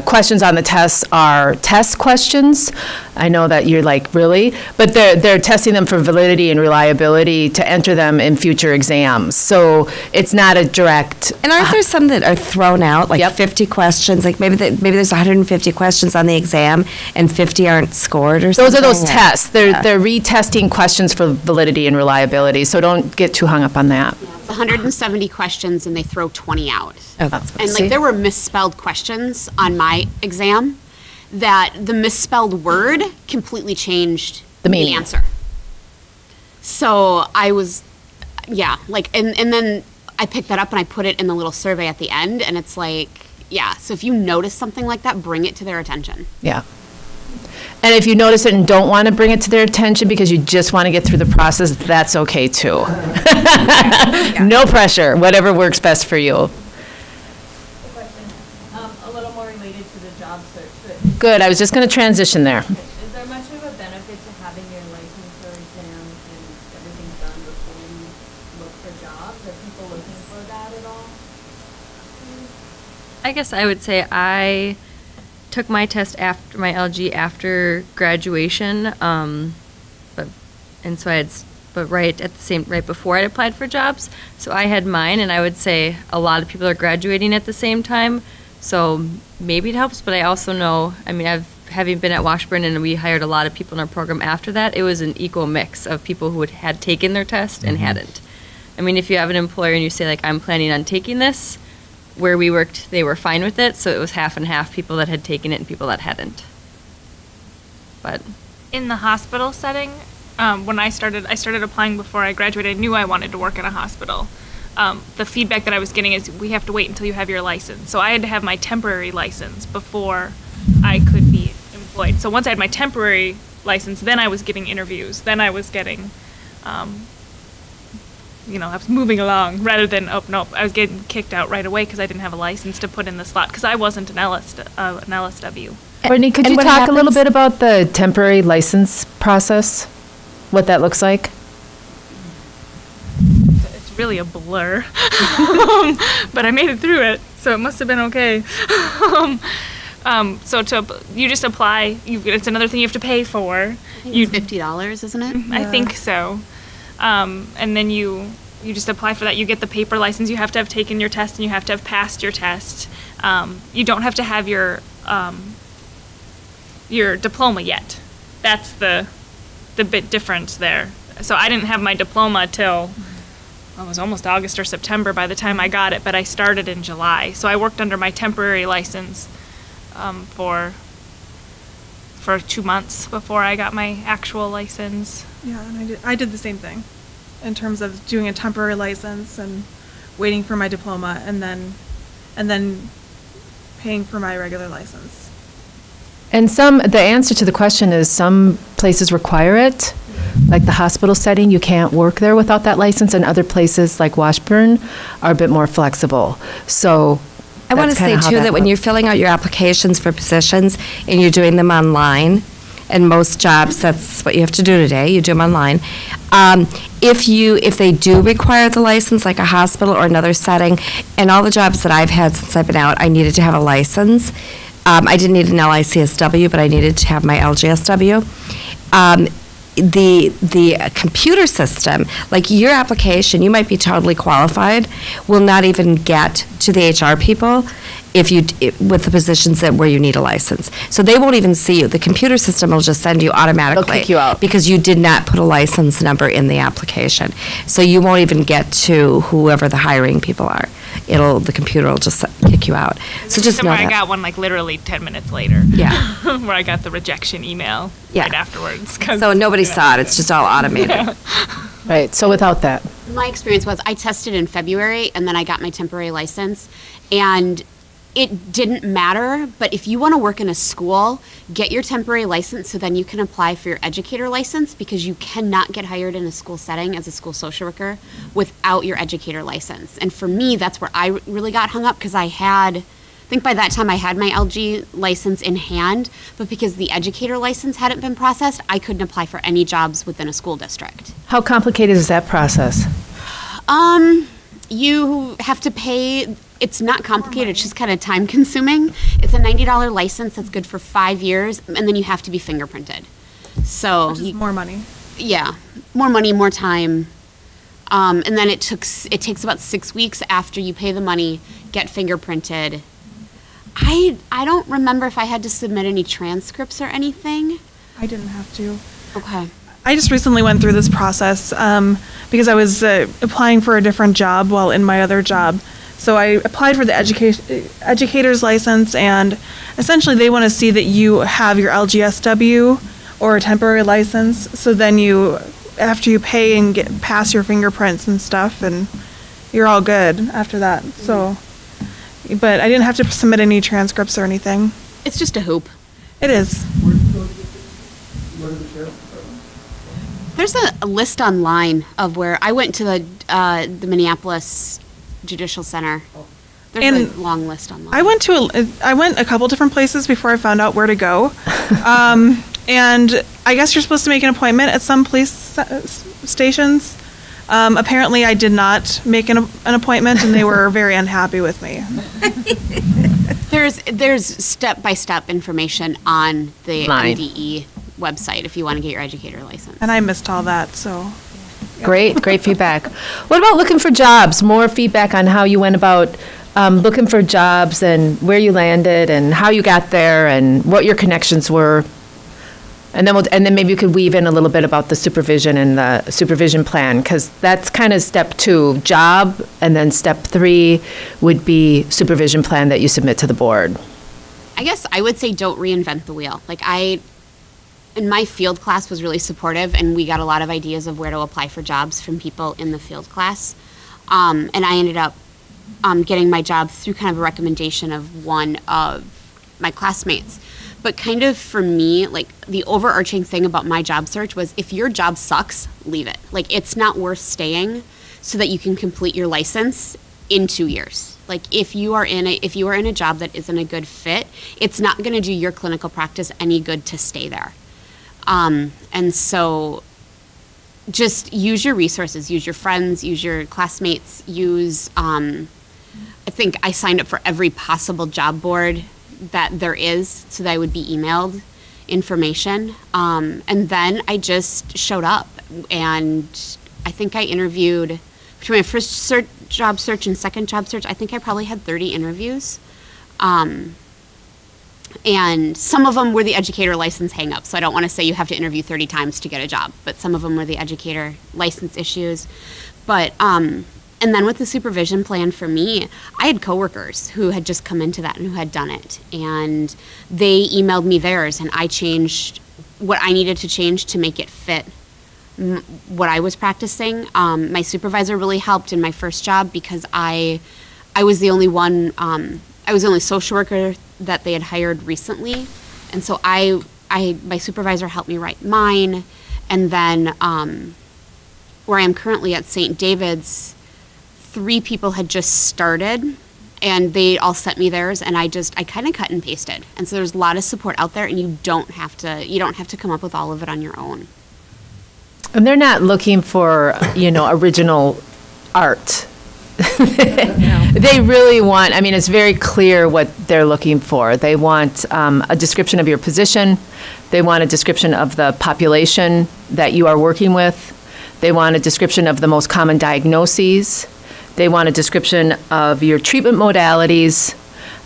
questions on the tests are test questions. I know that you're like, really? But they're testing them for validity and reliability to enter them in future exams. So it's not a direct. And aren't there some that are thrown out, like Yep. 50 questions? Like maybe there's 150 questions on the exam and 50 aren't scored or something? Those are those Yeah. tests. They're retesting questions for validity and reliability. So don't get too hung up on that. It's 170 questions and they throw 20 out. Oh, that's what And like there were misspelled questions on my exam that the misspelled word completely changed The meaning. answer. So I was, yeah, like, and then I picked that up and I put it in the little survey at the end and it's like, yeah, so if you notice something like that, bring it to their attention. Yeah. And if you notice it and don't want to bring it to their attention because you just want to get through the process, that's okay too. No pressure, whatever works best for you. Question, a little more related to the job search, but Good, I was just going to transition there. is there much of a benefit to having your licensure exam and everything done before you look for jobs? Are people looking for that at all? I guess I would say I took my test after my LG after graduation, but right before I applied for jobs. So I had mine, and I would say a lot of people are graduating at the same time. So maybe it helps, but I also know, I mean, having been at Washburn and we hired a lot of people in our program after that, it was an equal mix of people who had taken their test and hadn't. I mean, if you have an employer and you say, like, I'm planning on taking this, where we worked, they were fine with it, so it was half and half, people that had taken it and people that hadn't. But In the hospital setting, when I started applying before I graduated, I knew I wanted to work in a hospital. The feedback that I was getting is we have to wait until you have your license. So I had to have my temporary license before I could be employed. So once I had my temporary license, then I was getting interviews. Then I was getting, I was moving along rather than, oh, nope, I was getting kicked out right away because I didn't have a license to put in the slot because I wasn't an LSW. Courtney, could And you what talk a little happens- bit about the temporary license process? What that looks like? It's really a blur, but I made it through it, so it must have been okay. You just apply. It's another thing you have to pay for. It's $50, isn't it? I think so. And then you just apply for that. You get the paper license. You have to have taken your test, and you have to have passed your test. You don't have to have your diploma yet. That's the bit difference there. So I didn't have my diploma till it was almost August or September by the time I got it, but I started in July. So I worked under my temporary license for 2 months before I got my actual license. Yeah, and I did the same thing in terms of doing a temporary license and waiting for my diploma and then paying for my regular license. And the answer to the question is some places require it. Like the hospital setting, you can't work there without that license, and other places like Washburn are a bit more flexible. So I want to that's say kinda how too that when looks. you're filling out your applications for positions and you're doing them online, and most jobs, that's what you have to do today. You do them online. If they do require the license, like a hospital or another setting, and all the jobs that I've had since I've been out, I needed to have a license. I didn't need an LICSW, but I needed to have my LGSW. The computer system, like your application, you might be totally qualified, will not even get to the HR people with the positions where you need a license. So they won't even see you. The computer system will just send you automatically. They'll kick you out. Because you did not put a license number in the application. So you won't even get to whoever the hiring people are. The computer will just kick you out. So just know I that. got one like literally 10 minutes later. Yeah. Where I got the rejection email Yeah. right afterwards. So nobody saw it. It's just all automated. Yeah. Right, so without that. My experience was I tested in February and then I got my temporary license, and it didn't matter, but if you want to work in a school, get your temporary license so then you can apply for your educator license, because you cannot get hired in a school setting as a school social worker without your educator license. And for me, that's where I really got hung up, because I think by that time I had my LG license in hand, but because the educator license hadn't been processed, I couldn't apply for any jobs within a school district. How complicated is that process? You have to pay. It's not complicated, it's just kind of time consuming. It's a $90 license that's good for 5 years, and then you have to be fingerprinted. So Which is more money. Yeah, more money, more time. And then it takes about 6 weeks after you pay the money, get fingerprinted. I don't remember if I had to submit any transcripts or anything. I didn't have to. Okay. I just recently went through this process because I was applying for a different job while in my other job. So I applied for the educator's license, and essentially they want to see that you have your LGSW or a temporary license. So then after you pay and pass your fingerprints and stuff, and you're all good after that. So, but I didn't have to submit any transcripts or anything. It's just a hoop. It is. Where did you go to get the sheriff's department? There's a list online of where I went to the Minneapolis Judicial Center. There's a long list online. I went a couple different places before I found out where to go. And I guess you're supposed to make an appointment at some police stations. Apparently I did not make an appointment, and they were very unhappy with me. There's step-by-step information on the Line. MDE website if you want to get your educator license. And I missed all that, so. Great feedback. What about looking for jobs? More feedback on how you went about looking for jobs and where you landed and how you got there and what your connections were. And then maybe you could weave in a little bit about the supervision and the supervision plan, because that's kind of step 2, job, and then step 3 would be supervision plan that you submit to the board. I guess I would say don't reinvent the wheel. In my field class was really supportive, and we got a lot of ideas of where to apply for jobs from people in the field class. And I ended up getting my job through kind of a recommendation of one of my classmates. But kind of for me, the overarching thing about my job search was, if your job sucks, leave it. It's not worth staying so that you can complete your license in 2 years. If you are in a job that isn't a good fit, it's not going to do your clinical practice any good to stay there. And so just use your resources, use your friends, use your classmates, I think I signed up for every possible job board that there is so that I would be emailed information. And then I just showed up, and I think I interviewed, between my first job search and second job search, I think I probably had 30 interviews. And some of them were the educator license hang-ups. So I don't want to say you have to interview 30 times to get a job, but some of them were the educator license issues. But, and then with the supervision plan for me, I had coworkers who had just come into that and who had done it. And they emailed me theirs, and I changed what I needed to change to make it fit what I was practicing. My supervisor really helped in my first job, because I was the only one, I was the only social worker that they had hired recently. And so my supervisor helped me write mine. And then where I am currently at St. David's, 3 people had just started, And they all sent me theirs, and I kind of cut and pasted. And so there's a lot of support out there, and you don't have to come up with all of it on your own. And they're not looking for, original art. They really want, it's very clear what they're looking for. They want a description of your position. They want a description of the population that you are working with. They want a description of the most common diagnoses. They want a description of your treatment modalities.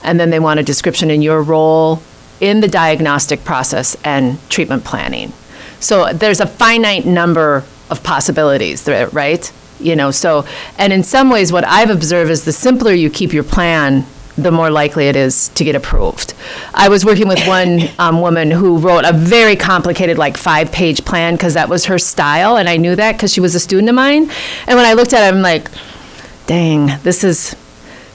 And then they want a description in your role in the diagnostic process and treatment planning. So there's a finite number of possibilities there, right? And in some ways what I've observed is the simpler you keep your plan, the more likely it is to get approved. I was working with one woman who wrote a very complicated, 5-page plan because that was her style, and I knew that because she was a student of mine. And when I looked at it, I'm like, dang, this is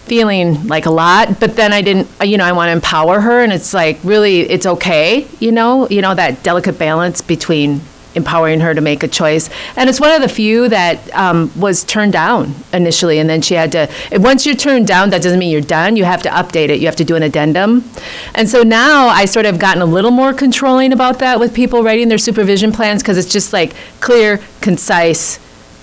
feeling like a lot, but then I didn't, I want to empower her, and it's really, it's okay, that delicate balance between empowering her to make a choice. And it's one of the few that was turned down initially, and then she had to, once you're turned down, that doesn't mean you're done. You have to update it. You have to do an addendum. And so now I sort of gotten a little more controlling about that with people writing their supervision plans, because it's just clear, concise.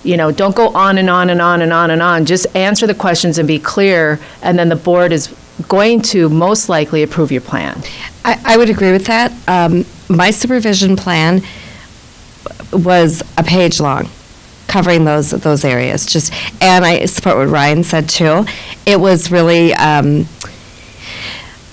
Don't go on and on and on and on and on. Just answer the questions and be clear, and then the board is going to most likely approve your plan. I would agree with that. My supervision plan was a page long, covering those areas. And I support what Ryan said too. It was really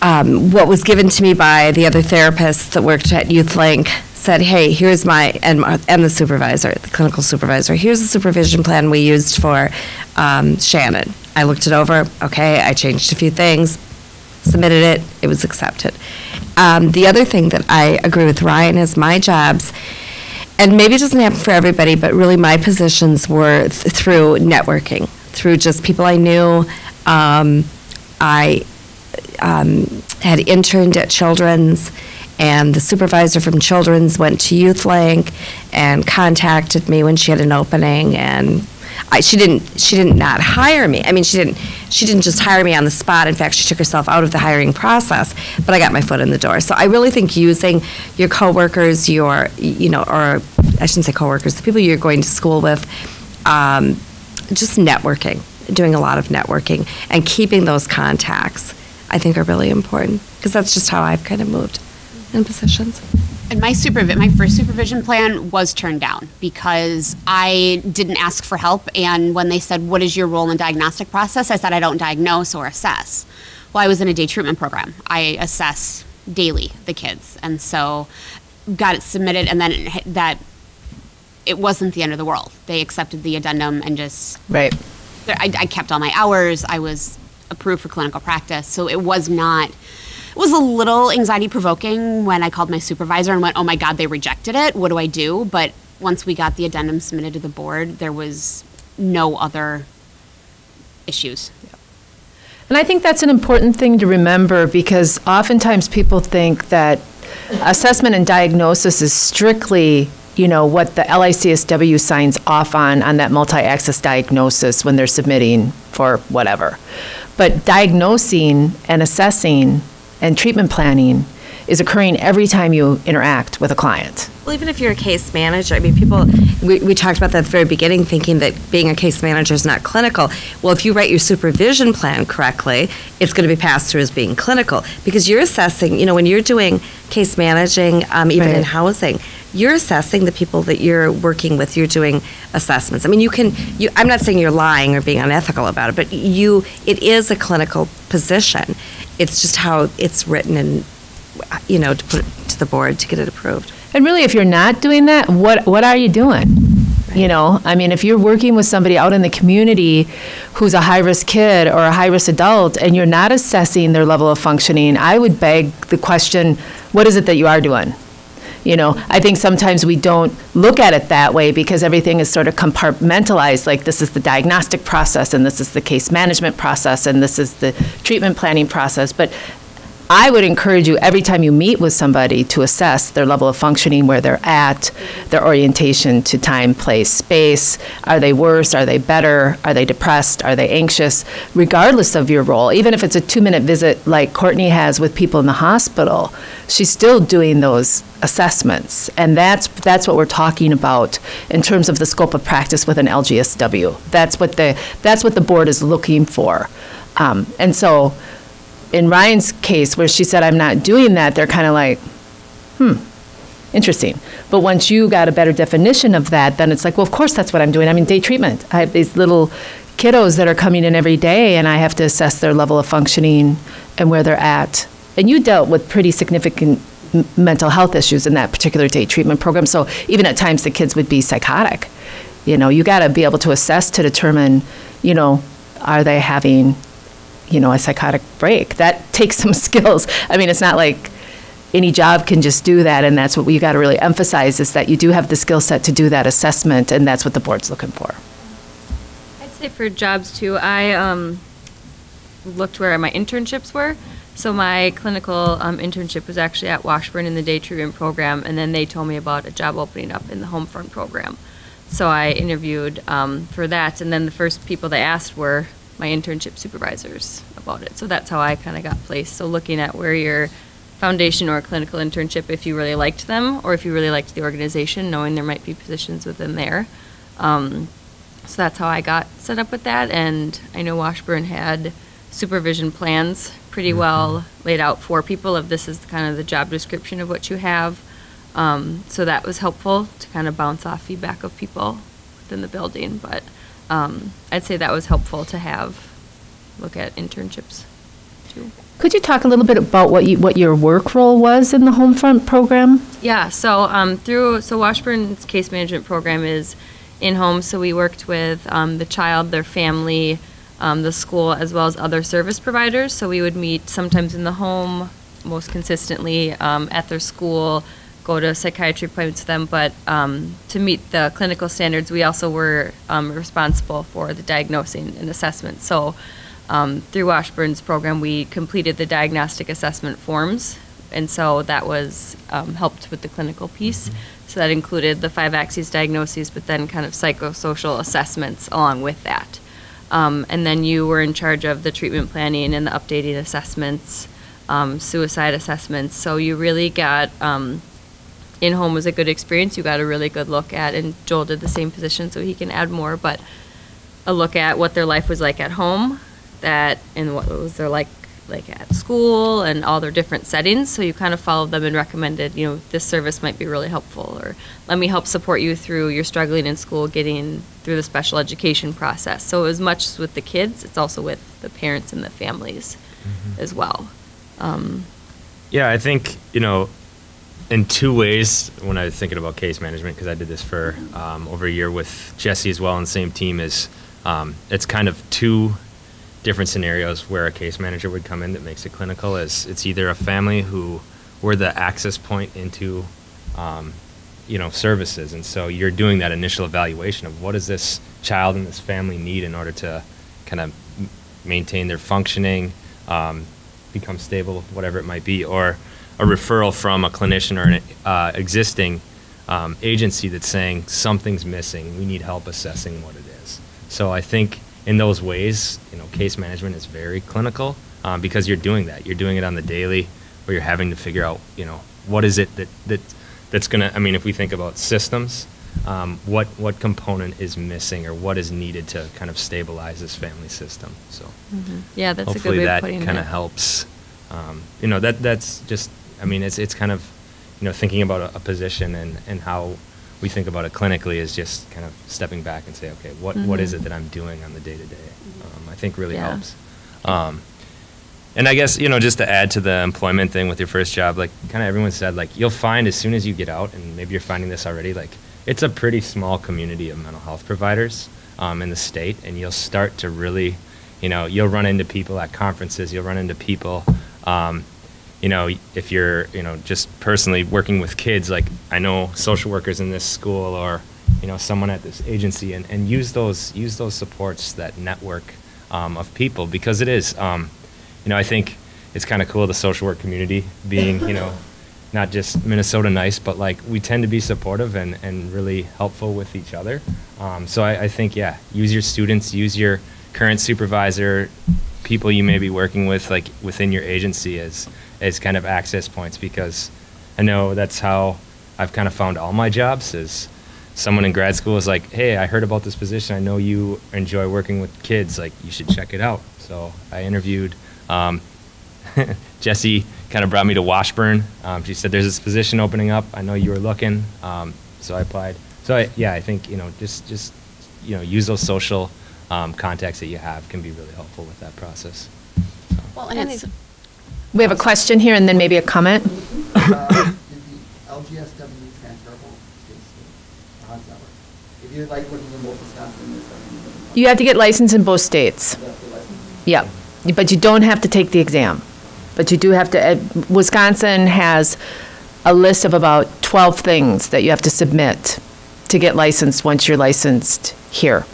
what was given to me by the other therapists that worked at YouthLink. Said, hey, here's and the supervisor, the clinical supervisor, here's the supervision plan we used for Shannon. I looked it over, okay, I changed a few things, submitted it, it was accepted. The other thing that I agree with Ryan is my jobs, and maybe it doesn't happen for everybody, but really my positions were through networking, through just people I knew. I had interned at Children's, and the supervisor from Children's went to YouthLink and contacted me when she had an opening, and she didn't not hire me. she didn't just hire me on the spot. In fact, she took herself out of the hiring process, but I got my foot in the door. So I really think using your coworkers, or I shouldn't say coworkers, the people you're going to school with, just networking, doing a lot of networking and keeping those contacts, I think are really important, because that's just how I've kind of moved in positions. And my first supervision plan was turned down because I didn't ask for help. And when they said, what is your role in the diagnostic process? I said, I don't diagnose or assess. Well, I was in a day treatment program. I assess daily the kids. And so got it submitted, and then that it wasn't the end of the world. They accepted the addendum and just... Right. I kept all my hours. I was approved for clinical practice. So it was not... It was a little anxiety-provoking when I called my supervisor and went, oh my God, they rejected it. What do I do? But once we got the addendum submitted to the board, there was no other issues. And I think that's an important thing to remember, because oftentimes people think that assessment and diagnosis is strictly, what the LICSW signs off on that multi-axis diagnosis when they're submitting for whatever. But diagnosing and assessing and treatment planning is occurring every time you interact with a client. Well, even if you're a case manager, we talked about that at the very beginning, thinking that being a case manager is not clinical. Well, if you write your supervision plan correctly, it's going to be passed through as being clinical, because you're assessing, when you're doing case managing, even Right. in housing, you're assessing the people that you're working with, you're doing assessments. I'm not saying you're lying or being unethical about it, but it is a clinical position. It's just how it's written and, to put it to the board to get it approved. And really, if you're not doing that, what are you doing? Right. If you're working with somebody out in the community who's a high-risk kid or a high-risk adult, and you're not assessing their level of functioning, I would beg the question, what is it that you are doing? I think sometimes we don't look at it that way, because everything is sort of compartmentalized, like this is the diagnostic process, and this is the case management process, and this is the treatment planning process. But I would encourage you every time you meet with somebody to assess their level of functioning, where they're at, their orientation to time, place, space. Are they worse? Are they better? Are they depressed? Are they anxious? Regardless of your role, even if it's a 2-minute visit like Courtney has with people in the hospital, she's still doing those assessments. And that's what we're talking about in terms of the scope of practice with an LGSW. That's what the board is looking for. And so in Ryan's case, where she said, I'm not doing that, they're kind of like, interesting. But once you got a better definition of that, then it's like, well, of course that's what I'm doing. I'm in day treatment. I have these little kiddos that are coming in every day, and I have to assess their level of functioning and where they're at. And you dealt with pretty significant mental health issues in that particular day treatment program. So even at times the kids would be psychotic. You got to be able to assess to determine, are they having a psychotic break. That takes some skills. I mean, it's not like any job can just do that, and that's what we got to really emphasize, is that you do have the skill set to do that assessment, and that's what the board's looking for. I'd say for jobs too, I looked where my internships were. So my clinical internship was actually at Washburn in the day treatment program, and then they told me about a job opening up in the Homefront program. So I interviewed for that, and then the first people they asked were my internship supervisors about it. So that's how I kind of got placed. So looking at where your foundation or clinical internship, if you really liked them or if you really liked the organization, knowing there might be positions within there. So that's how I got set up with that. And I know Washburn had supervision plans pretty well laid out for people of this is kind of the job description of what you have. So that was helpful to kind of bounce off feedback of people within the building. But I'd say that was helpful to look at internships too. Could you talk a little bit about what your work role was in the Homefront program? Yeah, so Washburn's case management program is in-home, so we worked with the child, their family, the school, as well as other service providers. So we would meet sometimes in the home, most consistently at their school, go to psychiatry appointments with them, but to meet the clinical standards, we also were responsible for the diagnosing and assessment. So through Washburn's program, we completed the diagnostic assessment forms, and so that was helped with the clinical piece. So that included the 5-axis diagnoses, but then kind of psychosocial assessments along with that. And then you were in charge of the treatment planning and the updating assessments, suicide assessments. So you really got in-home was a good experience. You got a really good look at, and Joel did the same position, so he can add more, but a look at what their life was like at home, and what was their like at school and all their different settings. So you kind of followed them and recommended, this service might be really helpful, or let me help support you through you're struggling in school, getting through the special education process. So as much with the kids, it's also with the parents and the families as well. Yeah, I think, in two ways when I was thinking about case management, because I did this for over a year with Jesse as well on the same team, is it's kind of two different scenarios where a case manager would come in that makes it clinical. Is it's either a family who we're the access point into services, and so you're doing that initial evaluation of what does this child and this family need in order to kind of maintain their functioning, become stable, whatever it might be, or a referral from a clinician or an existing agency that's saying something's missing, we need help assessing what it is. So I think in those ways, case management is very clinical because you're doing that. You're doing it on the daily, where you're having to figure out, what is it that's going to, if we think about systems, what component is missing or what is needed to kind of stabilize this family system. So yeah, that's a good hopefully way that of putting it. kind of helps. That's just, it's kind of, thinking about a position and how we think about it clinically is just kind of stepping back and say, okay, what is it that I'm doing on the day-to-day? I think really helps. And I guess, just to add to the employment thing with your first job, like kind of everyone said, like you'll find as soon as you get out, and maybe you're finding this already, like it's a pretty small community of mental health providers in the state, and you'll start to really, you'll run into people at conferences, you'll run into people, if you're, just personally working with kids, like I know social workers in this school or, someone at this agency, and use those supports, that network of people, because it is, I think it's kind of cool, the social work community being, you know, not just Minnesota nice, but like we tend to be supportive and really helpful with each other. So I think, yeah, use your students, use your current supervisor, people you may be working with, like within your agency as kind of access points, because I know that's how I've kind of found all my jobs. Is someone in grad school is like, hey, I heard about this position. I know you enjoy working with kids. Like, you should check it out. So I interviewed. Jessie kind of brought me to Washburn. She said, there's this position opening up. I know you were looking. So I applied. So I think, you know, just you know, use those social contacts that you have can be really helpful with that process. So. Well, and it's, We have a question here and then maybe a comment. Is the LGSW transferable to state? How does that work? If you're like working in both Wisconsin and Minnesota, You have to get licensed in both states. you have to license. Yep. But you don't have to take the exam. But you do have to, Wisconsin has a list of about 12 things that you have to submit to get licensed once you're licensed here.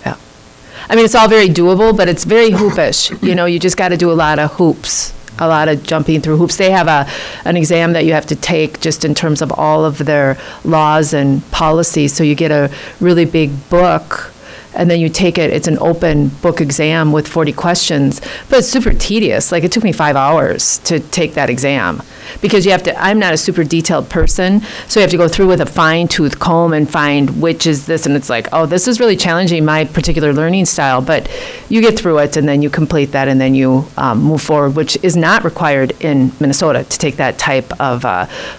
Yeah. I mean, it's all very doable, but it's very hoopish. You know, you just got to do a lot of hoops, a lot of jumping through hoops. They have an exam that you have to take just in terms of all of their laws and policies. So you get a really big book, and then you take it. It's an open book exam with 40 questions, but it's super tedious. Like, it took me 5 hours to take that exam because you have to, I'm not a super detailed person, so you have to go through with a fine-tooth comb and find which is this, and it's like, oh, this is really challenging my particular learning style, but you get through it, and then you complete that, and then you move forward, which is not required in Minnesota to take that type of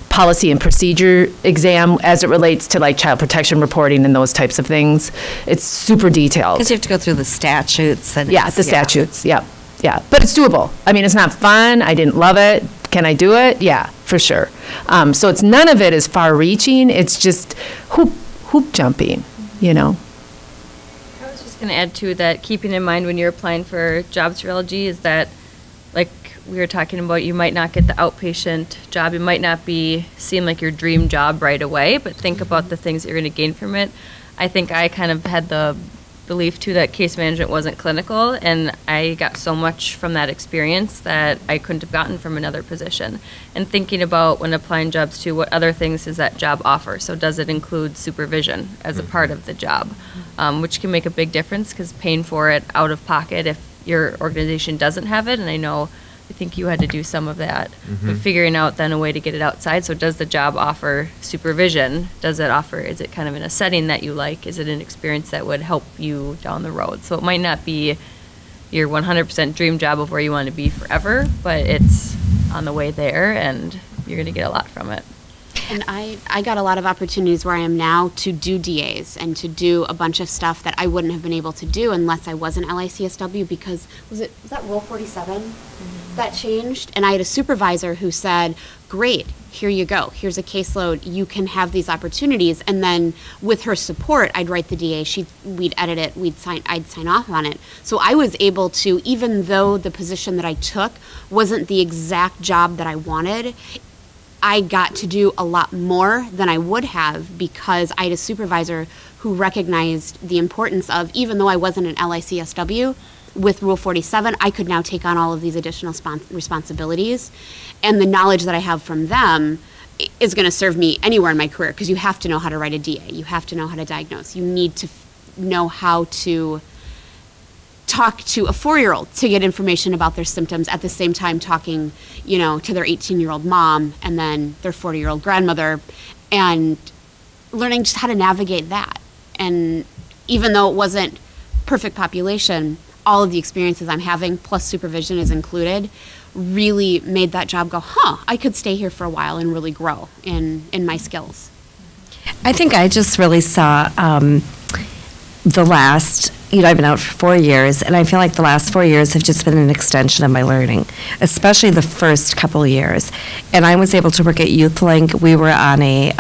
policy and procedure exam as it relates to like child protection reporting and those types of things. It's super detailed. Because you have to go through the statutes and Yeah, the statutes, yeah. But it's doable. I mean, it's not fun. I didn't love it. Can I do it? Yeah, for sure. So it's none of it is far-reaching. It's just hoop jumping, you know. I was just going to add to that, keeping in mind when you're applying for jobs for LG is that, like we were talking about, you might not get the outpatient job. It might not seem like your dream job right away, but think about the things that you're going to gain from it. I think I kind of had the belief too that case management wasn't clinical, and I got so much from that experience that I couldn't have gotten from another position. And thinking about when applying jobs too, what other things does that job offer? So does it include supervision as a part of the job, which can make a big difference because paying for it out of pocket if your organization doesn't have it, and I think you had to do some of that, but figuring out then a way to get it outside. So does the job offer supervision? Is it kind of in a setting that you like? Is it an experience that would help you down the road? So it might not be your 100% dream job of where you want to be forever, but it's on the way there and you're going to get a lot from it. And I got a lot of opportunities where I am now to do DAs and to do a bunch of stuff that I wouldn't have been able to do unless I was an LICSW, because was that Rule 47 that changed? And I had a supervisor who said, great, here you go. Here's a caseload. You can have these opportunities. And then with her support, I'd write the DA. We'd edit it. I'd sign off on it. So I was able to, even though the position that I took wasn't the exact job that I wanted, I got to do a lot more than I would have because I had a supervisor who recognized the importance of, even though I wasn't an LICSW, with Rule 47, I could now take on all of these additional responsibilities. And the knowledge that I have from them is going to serve me anywhere in my career, because you have to know how to write a DA. You have to know how to diagnose. You need to know how to talk to a 4-year-old to get information about their symptoms at the same time talking, to their 18-year-old mom and then their 40-year-old grandmother, and learning just how to navigate that. And even though it wasn't perfect population, all of the experiences I'm having, plus supervision is included, really made that job go, I could stay here for a while and really grow in my skills. I think I just really saw the last, I've been out for 4 years, and I feel like the last 4 years have just been an extension of my learning, especially the first couple of years. And I was able to work at YouthLink. We were on a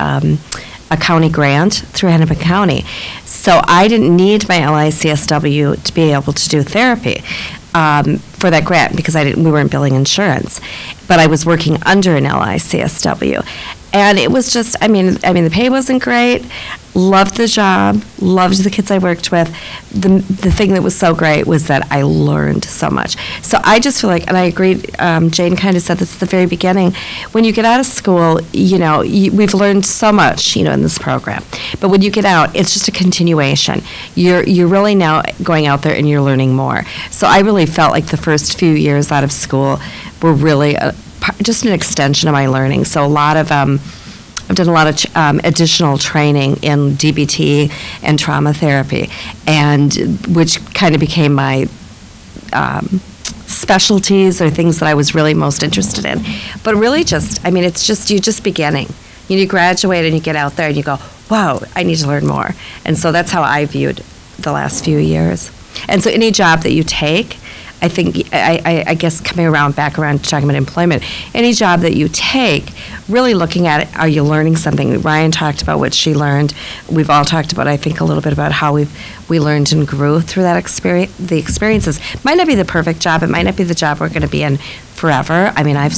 county grant through Hennepin County. So I didn't need my LICSW to be able to do therapy for that grant because we weren't billing insurance. But I was working under an LICSW. And it was just, the pay wasn't great. Loved the job, loved the kids I worked with. The thing that was so great was that I learned so much. So I just feel like, and I agreed, Jane kind of said this at the very beginning, when you get out of school, we've learned so much, in this program. But when you get out, it's just a continuation. You're really now going out there and you're learning more. So I really felt like the first few years out of school were really just an extension of my learning. So I've done a lot of additional training in DBT and trauma therapy, and which kind of became my specialties or things that I was really most interested in. But really you're just beginning. You graduate and you get out there and you go, wow, I need to learn more. And so that's how I viewed the last few years. And so any job that you take, I think, I guess coming back around to talking about employment, any job that you take, really looking at it, are you learning something? Ryan talked about what she learned. We've all talked about, I think, a little bit about how we learned and grew through that experience. The experiences might not be the perfect job. It might not be the job we're going to be in forever. I mean, I'm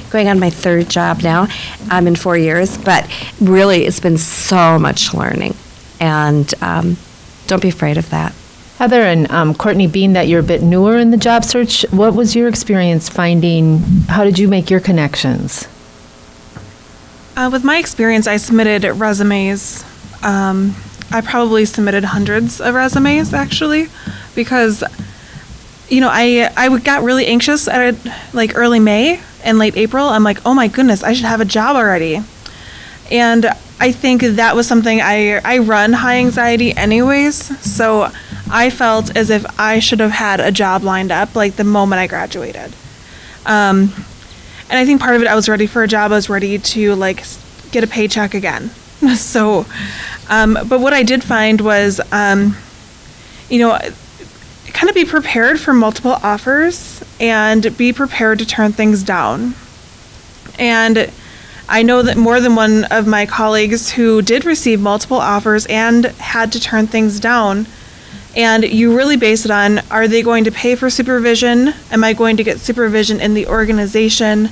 going on my third job now. I'm in 4 years, but really it's been so much learning. And don't be afraid of that. Heather and Courtney, being that you're a bit newer in the job search, what was your experience finding, how did you make your connections? With my experience, I submitted resumes. I probably submitted hundreds of resumes, actually, because, I got really anxious at early May and late April. I'm like, oh my goodness, I should have a job already. And I think that was something I run high anxiety anyways, so I felt as if I should have had a job lined up the moment I graduated. And I think part of it, I was ready for a job. I was ready to get a paycheck again. So, but what I did find was, kind of be prepared for multiple offers and be prepared to turn things down. And I know that more than one of my colleagues who did receive multiple offers and had to turn things down. And you really base it on, are they going to pay for supervision? Am I going to get supervision in the organization?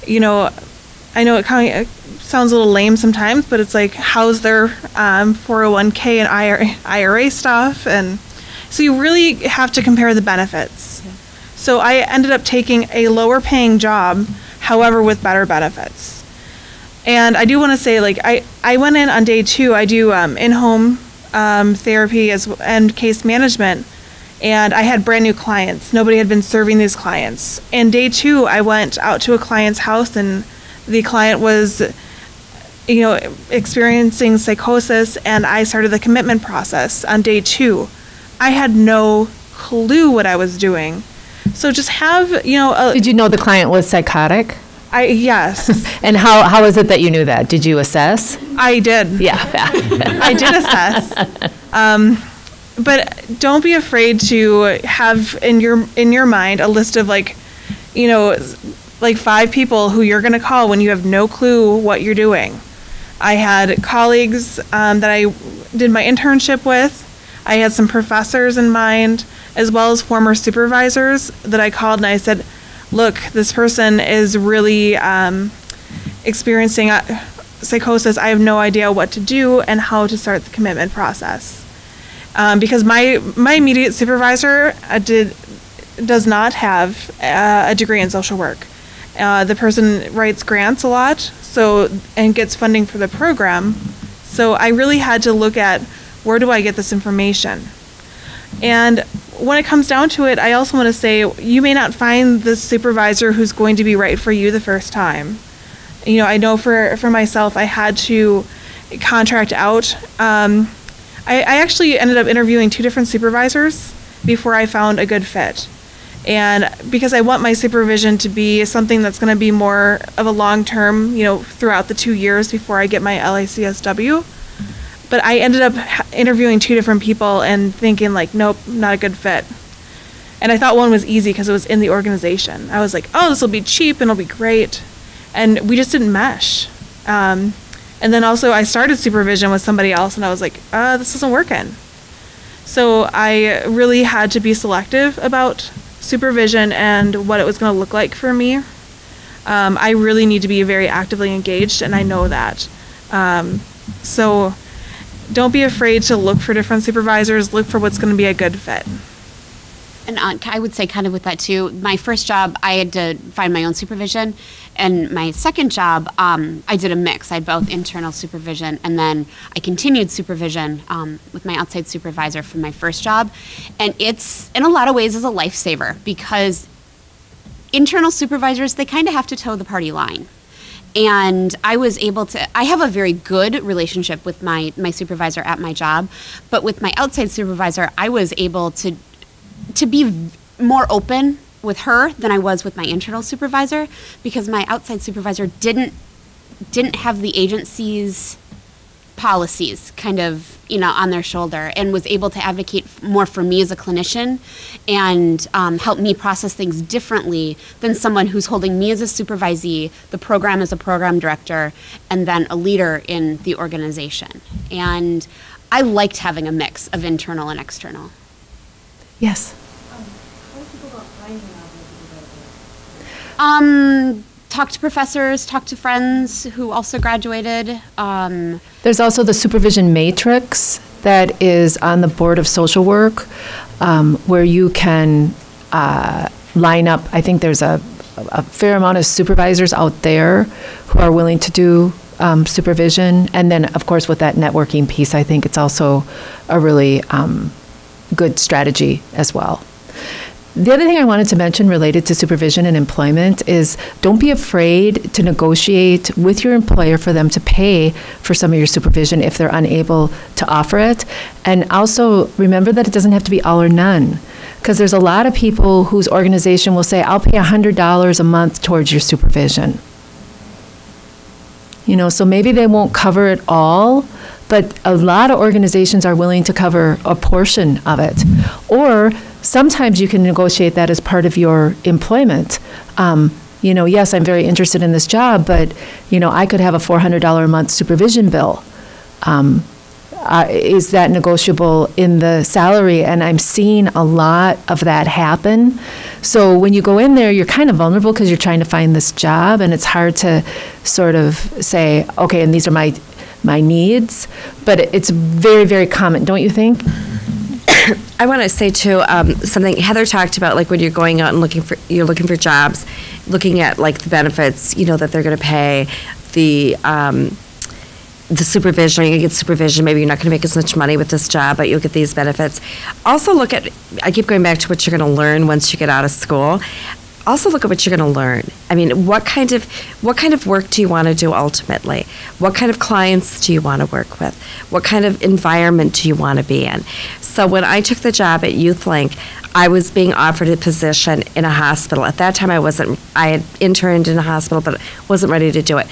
I know it kind of sounds a little lame sometimes, but it's how's their 401k and IRA stuff? And so you really have to compare the benefits. Yeah. So I ended up taking a lower paying job, however, with better benefits. And I do want to say, I went in on day 2, I do in-home therapy and case management, and I had brand new clients. Nobody had been serving these clients. And day 2, I went out to a client's house, and the client was, experiencing psychosis, and I started the commitment process on day 2. I had no clue what I was doing. So just have, Did you know the client was psychotic? Yes. And how is it that you knew that? Did you assess? I did. Yeah. I did assess. But don't be afraid to have in your mind a list of 5 people who you're going to call when you have no clue what you're doing. I had colleagues that I did my internship with. I had some professors in mind, as well as former supervisors that I called and I said, look, this person is really experiencing psychosis. I have no idea what to do and how to start the commitment process. Because my immediate supervisor does not have a degree in social work. The person writes grants a lot and gets funding for the program. So I really had to look at, where do I get this information? And when it comes down to it, I also want to say, you may not find the supervisor who's going to be right for you the first time. I know for myself, I had to contract out. I actually ended up interviewing 2 different supervisors before I found a good fit. And because I want my supervision to be something that's going to be more of a long-term, throughout the 2 years before I get my LICSW. But I ended up interviewing 2 different people and thinking nope, not a good fit. And I thought one was easy because it was in the organization. I was like, oh, this will be cheap and it'll be great. And we just didn't mesh. And then also I started supervision with somebody else and I was like, this isn't working. So I really had to be selective about supervision and what it was going to look like for me. I really need to be very actively engaged, and I know that. So don't be afraid to look for different supervisors, look for what's going to be a good fit. And I would say kind of with that too, my first job, I had to find my own supervision. And my second job, I did a mix. I had both internal supervision and then I continued supervision with my outside supervisor from my first job. And it's, in a lot of ways, is a lifesaver because internal supervisors, they kind of have to toe the party line. And I was able to, I have a very good relationship with my supervisor at my job, but with my outside supervisor, I was able to be more open with her than I was with my internal supervisor because my outside supervisor didn't have the agency's policies kind of, on their shoulder and was able to advocate more for me as a clinician and help me process things differently than someone who's holding me as a supervisee, the program as a program director, and then a leader in the organization. And I liked having a mix of internal and external. Yes. How do you go about finding out what Talk to professors, talk to friends who also graduated. There's also the supervision matrix that is on the Board of Social Work, where you can line up. I think there's a fair amount of supervisors out there who are willing to do supervision. And then, of course, with that networking piece, I think it's also a really good strategy as well. The other thing I wanted to mention related to supervision and employment is don't be afraid to negotiate with your employer for them to pay for some of your supervision if they're unable to offer it. And also remember that it doesn't have to be all or none, because there's a lot of people whose organization will say, I'll pay $100 a month towards your supervision. So maybe they won't cover it all, but a lot of organizations are willing to cover a portion of it. Or sometimes you can negotiate that as part of your employment. Yes, I'm very interested in this job, but, I could have a $400 a month supervision bill. Is that negotiable in the salary? And I'm seeing a lot of that happen. So when you go in there, you're kind of vulnerable because you're trying to find this job, and it's hard to sort of say, okay, and these are my needs. But it's very, very common, don't you think? I want to say too something Heather talked about, like when you're going out and looking for jobs, looking at like the benefits, that they're going to pay, the supervision. You're going to get supervision. Maybe you're not going to make as much money with this job, but you'll get these benefits. Also look at. I keep going back to what you're going to learn once you get out of school. Also look at what you're going to learn. I mean, what kind of work do you want to do ultimately? What kind of clients do you want to work with? What kind of environment do you want to be in? So when I took the job at YouthLink, I was being offered a position in a hospital. At that time, I had interned in a hospital, but wasn't ready to do it.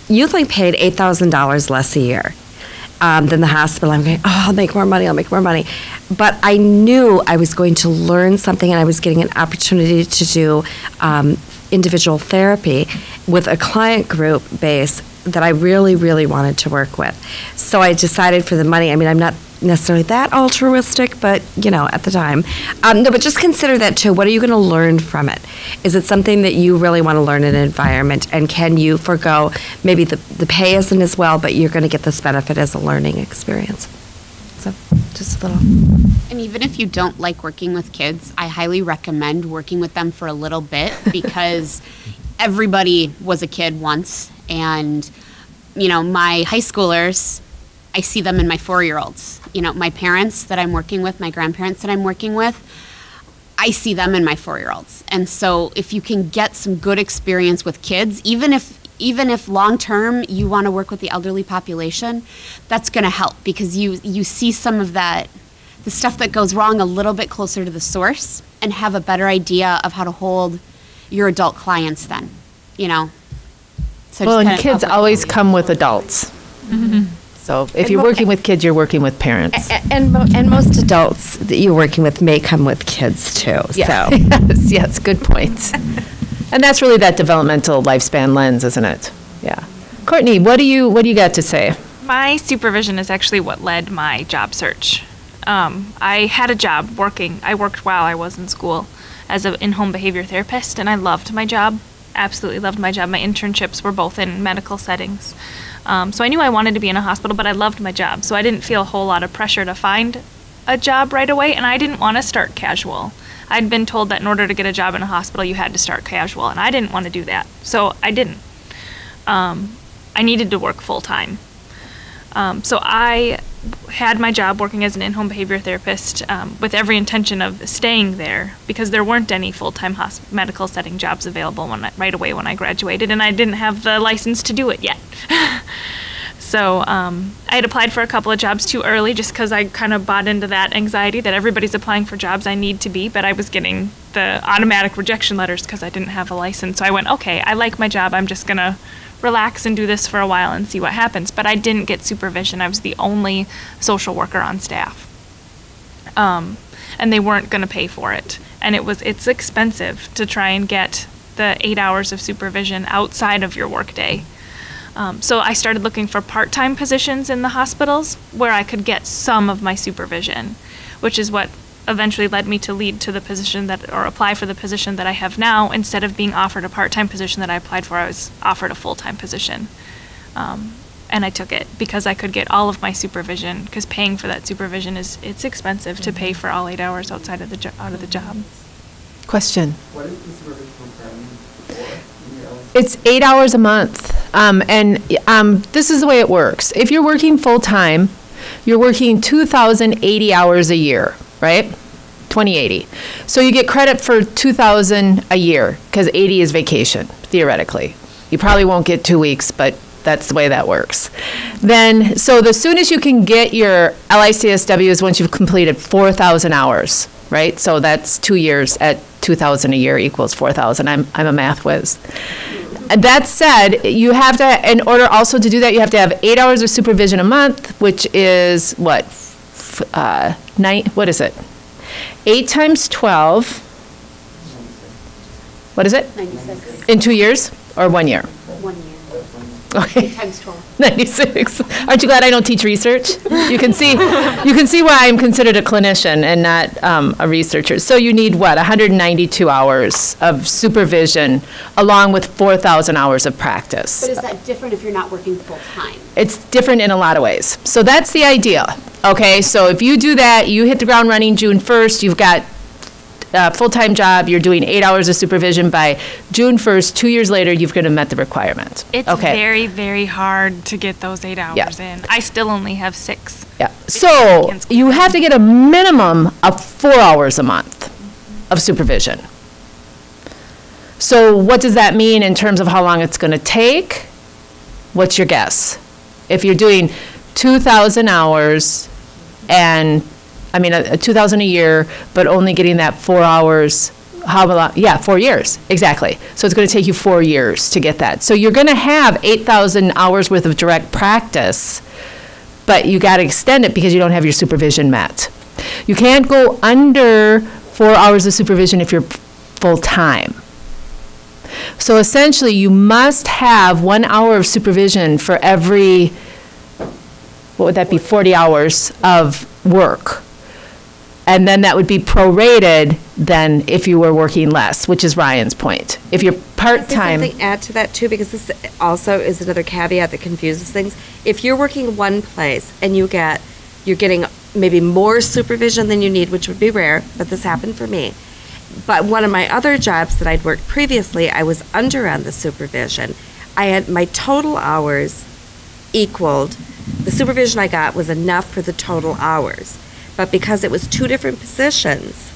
YouthLink paid $8,000 less a year than the hospital. I'm going, I'll make more money. But I knew I was going to learn something, and I was getting an opportunity to do individual therapy with a client group base that I really, really wanted to work with. So I decided for the money. I mean, I'm not necessarily that altruistic, but, at the time. No, but just consider that, too. What are you going to learn from it? Is it something that you really want to learn in an environment, and can you forego, maybe the pay isn't as well, but you're going to get this benefit as a learning experience? So, just a little. And even if you don't like working with kids, I highly recommend working with them for a little bit because everybody was a kid once. And, my high schoolers, I see them in my 4-year-olds. My parents that I'm working with, my grandparents that I'm working with, I see them in my 4-year-olds. And so if you can get some good experience with kids, even if long-term you want to work with the elderly population, that's going to help because you see some of that, the stuff that goes wrong a little bit closer to the source and have a better idea of how to hold your adult clients then, So well, and kids always come with adults. Mm-hmm. So if you're working with kids, you're working with parents. And most adults that you're working with may come with kids too. Yeah. So. yes, good point. And that's really that developmental lifespan lens, isn't it? Yeah. Courtney, what do you got to say? My supervision is actually what led my job search. I had a job working. I worked while I was in school as an in-home behavior therapist, and I loved my job. Absolutely loved my job. My internships were both in medical settings. So I knew I wanted to be in a hospital, but I loved my job. So I didn't feel a whole lot of pressure to find a job right away, and I didn't want to start casual. I'd been told that in order to get a job in a hospital, you had to start casual, and I didn't want to do that. So I didn't. I needed to work full-time. So I had my job working as an in-home behavior therapist with every intention of staying there because there weren't any full-time medical setting jobs available right away when I graduated, and I didn't have the license to do it yet. So I had applied for a couple of jobs too early just because I kind of bought into that anxiety that everybody's applying for jobs I need to be, but I was getting the automatic rejection letters because I didn't have a license. So I went, okay, I like my job. I'm just going to relax and do this for a while and see what happens. But I didn't get supervision. I was the only social worker on staff. And they weren't going to pay for it. And it's expensive to try and get the 8 hours of supervision outside of your workday. So I started looking for part-time positions in the hospitals where I could get some of my supervision, which is what eventually led me to lead to the position or apply for the position that I have now. Instead of being offered a part-time position that I applied for, I was offered a full-time position. And I took it because I could get all of my supervision, because paying for that supervision it's expensive to pay for all 8 hours outside of the job. Question. What is the supervision requirement for? It's 8 hours a month. This is the way it works. If you're working full-time, you're working 2,080 hours a year, right? 2080. So you get credit for 2,000 a year because 80 is vacation, theoretically. You probably won't get 2 weeks, but that's the way that works. Then, so the soonest you can get your LICSW is once you've completed 4,000 hours, right? So that's 2 years at 2,000 a year equals 4,000. I'm a math whiz. That said, you have to, in order also to do that, you have to have 8 hours of supervision a month, which is what? What is it? 8 times 12. What is it? 96. In 2 years or 1 year? 1 year. Okay. 8 times 12. 96. Aren't you glad I don't teach research? You can see why I'm considered a clinician and not a researcher. So you need what? 192 hours of supervision along with 4,000 hours of practice. But is that different if you're not working full time? It's different in a lot of ways. So that's the idea. Okay, so if you do that, you hit the ground running June 1st, you've got a full-time job, you're doing 8 hours of supervision by June 1st, 2 years later, you've going to met the requirement. It's very, very hard to get those 8 hours in. I still only have 6. Yeah. So you have to get a minimum of 4 hours a month of supervision. So what does that mean in terms of how long it's going to take? What's your guess? If you're doing 2,000 hours and 2,000 a year, but only getting that 4 hours, how long? Yeah, 4 years, exactly. So it's going to take you 4 years to get that. So you're going to have 8,000 hours worth of direct practice, but you got to extend it because you don't have your supervision met. You can't go under 4 hours of supervision if you're full-time. So essentially, you must have 1 hour of supervision for every, what would that be, 40 hours of work. And then that would be prorated then if you were working less, which is Ryan's point. If you're part-time. Something add to that too, because this also is another caveat that confuses things. If you're working one place and you're getting maybe more supervision than you need, which would be rare, but this happened for me. But one of my other jobs that I'd worked previously, I was under on the supervision. I had my total hours equaled. The supervision I got was enough for the total hours. But because it was 2 different positions,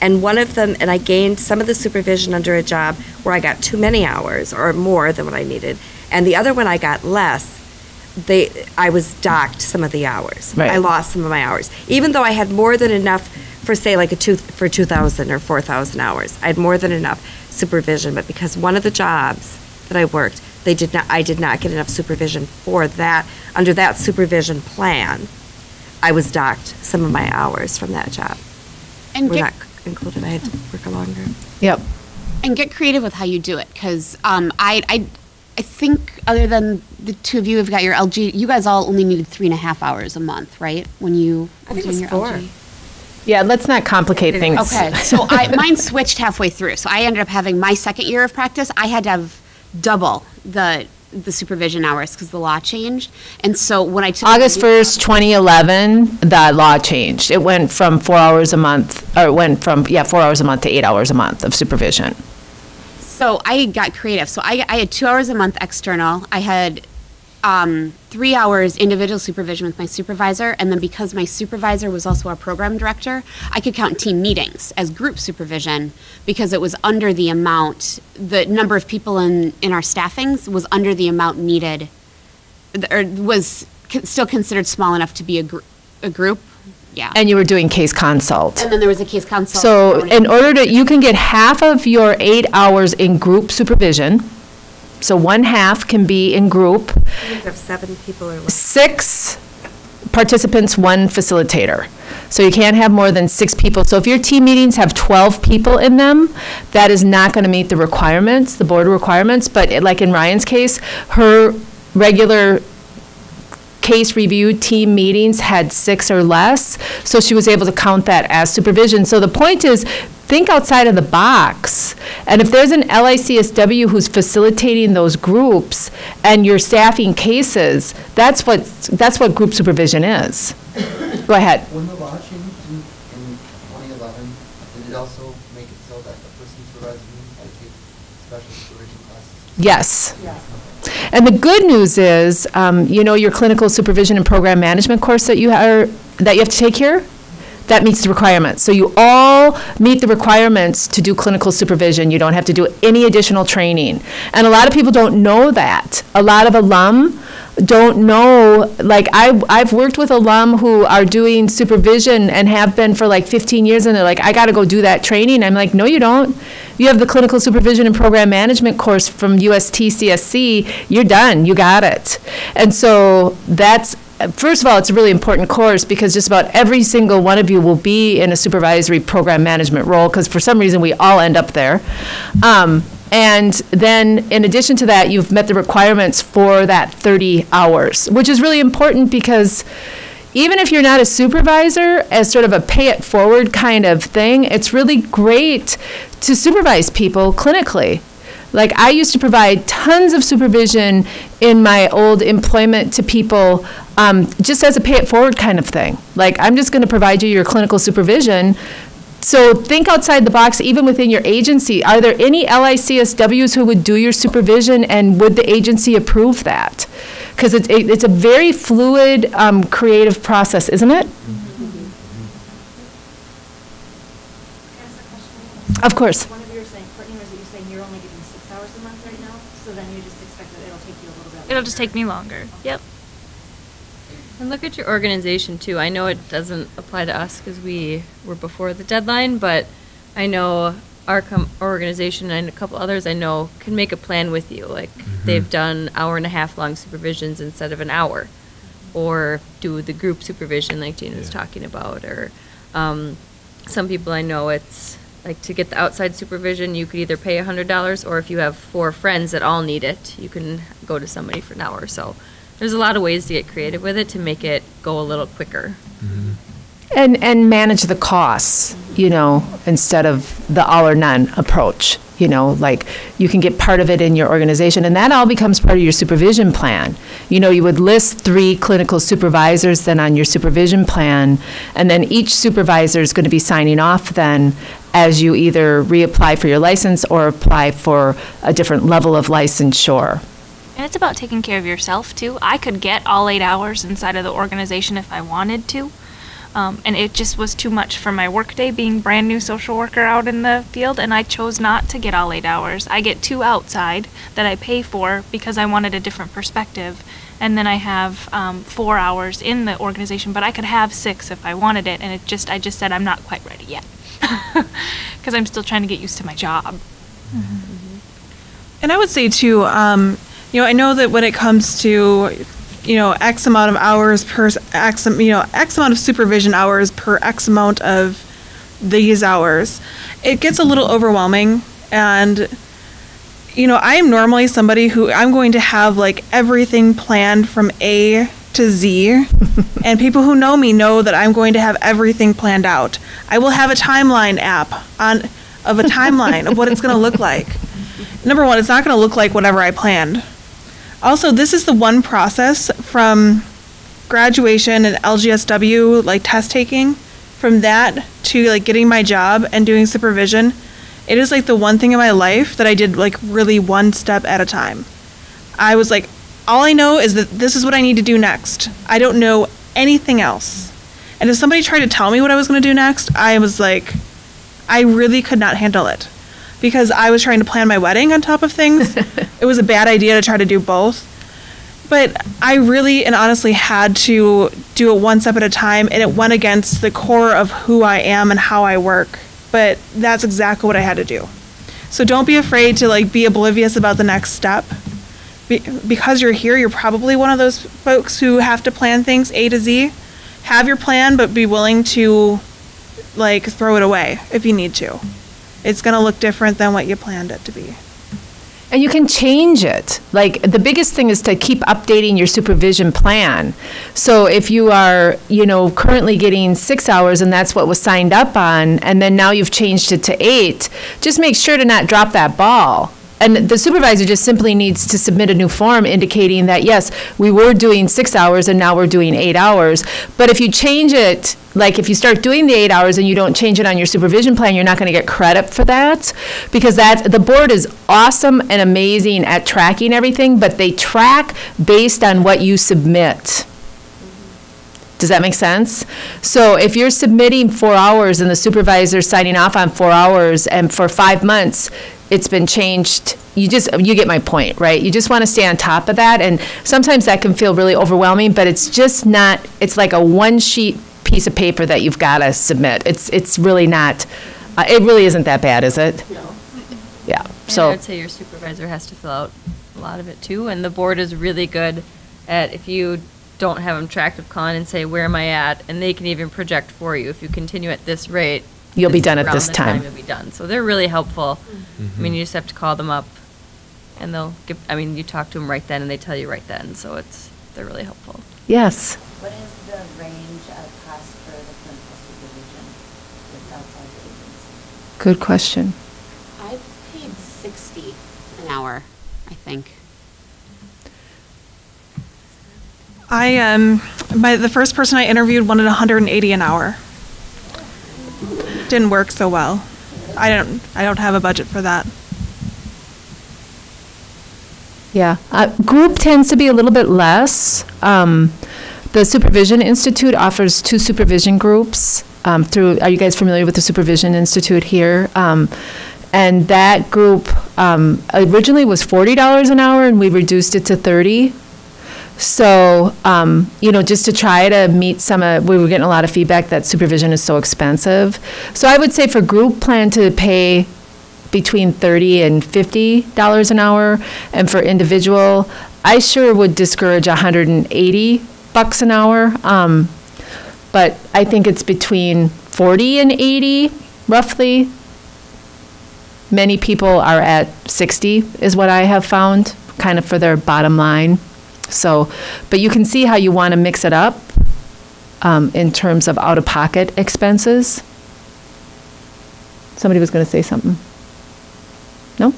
and one of them, and I gained some of the supervision under a job where I got too many hours or more than what I needed, and the other one I got less, I was docked some of the hours. Right. I lost some of my hours. Even though I had more than enough for, say, like for 2,000 or 4,000 hours, I had more than enough supervision, but because one of the jobs that I worked, I did not get enough supervision for that, under that supervision plan, I was docked some of my hours from that job. And were not included. I had to work a longer. Yep. And get creative with how you do it, because I think other than the two of you have got your LG, you guys all only needed 3.5 hours a month, right? When you were doing your 4. LG. Yeah, let's not complicate things. Okay, so mine switched halfway through. So I ended up having my second year of practice. I had to have double the the supervision hours because the law changed. And so when I took August 1st, 2011, the law changed. It went from 4 hours a month, or it went from, 4 hours a month to 8 hours a month of supervision. So I got creative. So I had 2 hours a month external. I had 3 hours individual supervision with my supervisor, and then because my supervisor was also our program director, I could count team meetings as group supervision because it was under the amount, the number of people in our staffings was under the amount needed, or was still considered small enough to be a group. Yeah. And you were doing case consult. And then there was a case consult. So in order to, you can get half of your 8 hours in group supervision. So one half can be in group. You have 7 people or less. 6 participants, 1 facilitator. So you can't have more than 6 people. So if your team meetings have 12 people in them, that is not going to meet the requirements, the board requirements. But like in Ryan's case, her regular case review team meetings had 6 or less, so she was able to count that as supervision. So the point is, think outside of the box. And if there's an LICSW who's facilitating those groups and you're staffing cases, that's what group supervision is. Go ahead. When the law changed in 2011, did it also make it so that the person supervising you had to take special supervision classes? Yes. And the good news is, your clinical supervision and program management course that you have to take here, that meets the requirements. So you all meet the requirements to do clinical supervision. You don't have to do any additional training. And a lot of people don't know that. A lot of alum don't know, like I've worked with alum who are doing supervision and have been for like 15 years, and they're like, I got to go do that training. I'm like, no, you don't. You have the clinical supervision and program management course from UST-CSC, you're done, you got it. And so that's, first of all, it's a really important course because just about every single one of you will be in a supervisory program management role because for some reason we all end up there. And then in addition to that, you've met the requirements for that 30 hours, which is really important because even if you're not a supervisor, as sort of a pay it forward kind of thing, it's really great to supervise people clinically. Like I used to provide tons of supervision in my old employment to people just as a pay it forward kind of thing. Like I'm just going to provide you your clinical supervision. So think outside the box, even within your agency. Are there any LICSWs who would do your supervision, and would the agency approve that? Because it's a very fluid, creative process, isn't it? Of course. One of you were saying, Courtney, was it you saying you're only getting 6 hours a month right now? So then you just expect that it'll take you a little bit longer. It'll just take me longer. Yep. And look at your organization too. I know it doesn't apply to us because we were before the deadline, but I know our organization and a couple others I know can make a plan with you. Like they've done 1.5 hour long supervisions instead of an hour, or do the group supervision like Jane was talking about, or some people I know it's like to get the outside supervision you could either pay $100, or if you have 4 friends that all need it, you can go to somebody for an hour. So there's a lot of ways to get creative with it to make it go a little quicker. And manage the costs, instead of the all or none approach. Like you can get part of it in your organization, and that all becomes part of your supervision plan. You would list 3 clinical supervisors then on your supervision plan, and then each supervisor is going to be signing off then as you either reapply for your license or apply for a different level of licensure. And it's about taking care of yourself too. I could get all 8 hours inside of the organization if I wanted to. And it just was too much for my workday being brand new social worker out in the field, and I chose not to get all 8 hours. I get 2 outside that I pay for because I wanted a different perspective. And then I have 4 hours in the organization, but I could have 6 if I wanted it, and I just said I'm not quite ready yet because I'm still trying to get used to my job. And I would say too, I know that when it comes to X amount of hours per X amount of supervision hours per X amount of these hours, it gets a little overwhelming. And, I am normally somebody who I'm going to have like everything planned from A to Z. And people who know me know that I'm going to have everything planned out. I will have a timeline app of a timeline of what it's going to look like. Number one, it's not going to look like whatever I planned. Also, this is the one process from graduation and LGSW, like test taking, from that to like getting my job and doing supervision. It is like the one thing in my life that I did like really one step at a time. I was like, all I know is that this is what I need to do next. I don't know anything else. And if somebody tried to tell me what I was going to do next, I was like, I really could not handle it. Because I was trying to plan my wedding on top of things. It was a bad idea to try to do both. But I really and honestly had to do it one step at a time, and it went against the core of who I am and how I work. But that's exactly what I had to do. So don't be afraid to like be oblivious about the next step. Because you're here, you're probably one of those folks who have to plan things A to Z. Have your plan, but be willing to like throw it away if you need to. It's going to look different than what you planned it to be. And you can change it. Like, the biggest thing is to keep updating your supervision plan. So if you are, currently getting 6 hours and that's what was signed up on, and then now you've changed it to 8, just make sure to not drop that ball. And the supervisor just simply needs to submit a new form indicating that, yes, we were doing 6 hours and now we're doing 8 hours. But if you change it, like if you start doing the 8 hours and you don't change it on your supervision plan, you're not going to get credit for that, because the board is awesome and amazing at tracking everything, but they track based on what you submit. Does that make sense? So if you're submitting 4 hours and the supervisor's signing off on 4 hours, and for 5 months it's been changed, you get my point, right? You just want to stay on top of that, and sometimes that can feel really overwhelming, but it's just not, it's like a one-sheet piece of paper that you've got to submit. It's really not, it really isn't that bad, is it? No. Yeah. So I would say your supervisor has to fill out a lot of it too, and the board is really good at, if you don't have them tracked, of calling and say, where am I at? And they can even project for you. If you continue at this rate, you'll be done at this time. You'll be done. So they're really helpful. Mm-hmm. I mean, you just have to call them up, and they'll give, you talk to them right then, and they tell you right then. So they're really helpful. Yes. What is the range of cost for the clinical supervision with outside agencies? Good question. I paid $60 an hour, I think. The first person I interviewed wanted $180 an hour. Didn't work so well. I don't have a budget for that. Yeah, group tends to be a little bit less. The Supervision Institute offers 2 supervision groups through. Are you guys familiar with the Supervision Institute here? And that group originally was $40 an hour, and we reduced it to $30. So, just to try to meet we were getting a lot of feedback that supervision is so expensive. So I would say for group, plan to pay between $30 and $50 an hour. And for individual, I sure would discourage $180 an hour. But I think it's between 40 and 80, roughly. Many people are at 60 is what I have found, kind of for their bottom line. So, but you can see how you want to mix it up in terms of out-of-pocket expenses. Somebody was going to say something. No?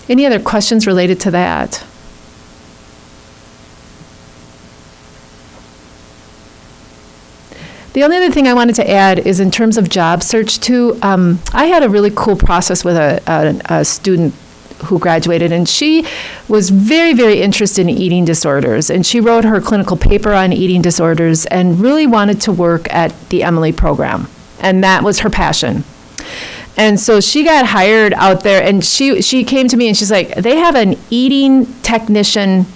Any other questions related to that? The only other thing I wanted to add is in terms of job search too. I had a really cool process with a student who graduated, and she was very, very interested in eating disorders, and she wrote her clinical paper on eating disorders and really wanted to work at the Emily program, and that was her passion. And so she got hired out there, and she came to me and she's like, they have an eating technician,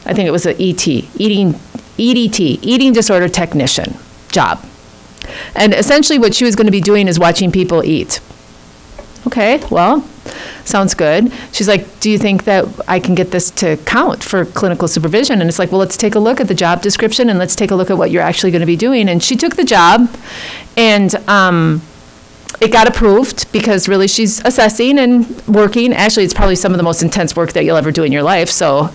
I think it was an eating disorder technician job. And essentially what she was going to be doing is watching people eat. Okay, well, sounds good. She's like, do you think that I can get this to count for clinical supervision? And it's like, well, let's take a look at the job description and let's take a look at what you're actually going to be doing. And she took the job, and it got approved because really she's assessing and working. Actually, it's probably some of the most intense work that you'll ever do in your life. So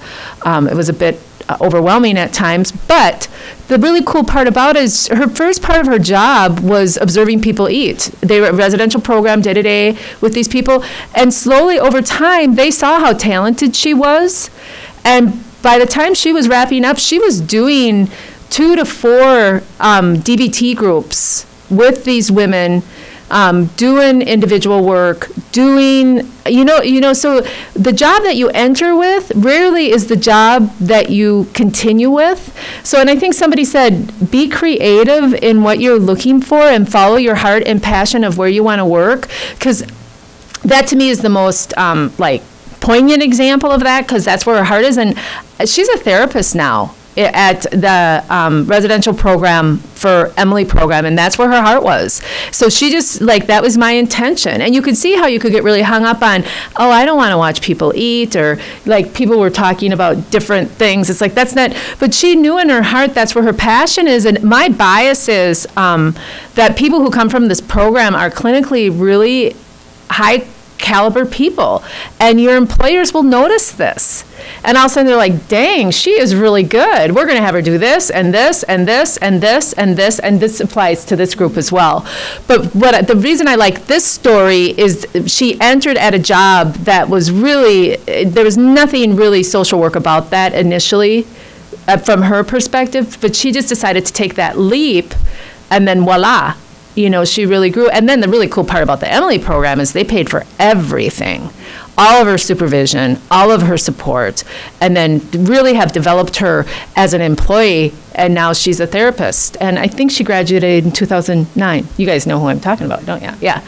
it was a bit overwhelming at times. But the really cool part about it is her first part of her job was observing people eat. They were a residential program day-to-day with these people. And slowly over time, they saw how talented she was. And by the time she was wrapping up, she was doing 2 to 4 DBT groups with these women, doing individual work, doing, so the job that you enter with rarely is the job that you continue with. So, and I think somebody said, be creative in what you're looking for and follow your heart and passion of where you want to work, because that to me is the most, poignant example of that, because that's where her heart is. And she's a therapist now at the residential program for Emily program, and that's where her heart was. So she just, that was my intention. And you could see how you could get really hung up on, oh, I don't want to watch people eat, or people were talking about different things. It's that's not, but she knew in her heart that's where her passion is. And my bias is that people who come from this program are clinically really high caliber people, and your employers will notice this, and all of a sudden they're like, dang, she is really good, we're going to have her do this and this and this and this and this, and this applies to this group as well. But the reason I like this story is she entered at a job that was really, there was nothing really social work about that initially from her perspective, but she just decided to take that leap, and then voila, she really grew. And then the really cool part about the Emily program is they paid for everything, all of her supervision, all of her support, and then really have developed her as an employee, and now she's a therapist. And I think she graduated in 2009. You guys know who I'm talking about, don't you? Yeah.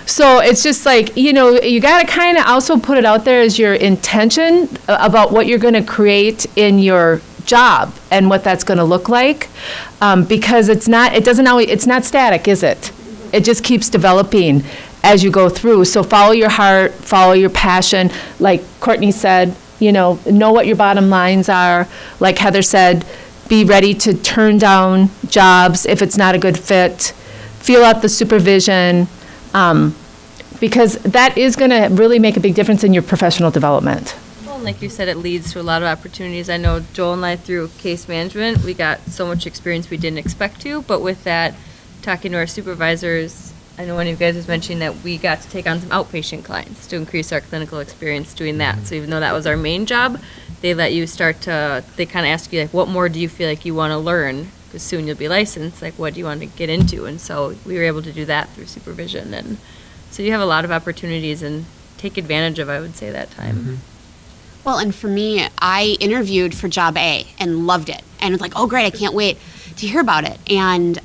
So it's just you got to kind of also put it out there as your intention about what you're going to create in your job and what that's going to look like, because it's not static, is it? It just keeps developing as you go through. So follow your heart, follow your passion. Like Courtney said, know what your bottom lines are. Like Heather said, be ready to turn down jobs if it's not a good fit. Feel out the supervision, because that is going to really make a big difference in your professional development. Like you said, it leads to a lot of opportunities. I know Joel and I, through case management, we got so much experience we didn't expect to, but with that, talking to our supervisors, I know one of you guys was mentioning that we got to take on some outpatient clients to increase our clinical experience doing that. So even though that was our main job, they let you they kind of ask you, what more do you feel like you want to learn? Because soon you'll be licensed, what do you want to get into? And so we were able to do that through supervision. And so you have a lot of opportunities, and take advantage of, I would say, that time. Mm-hmm. Well, and for me, I interviewed for job A and loved it. And was like, oh, great, I can't wait to hear about it. And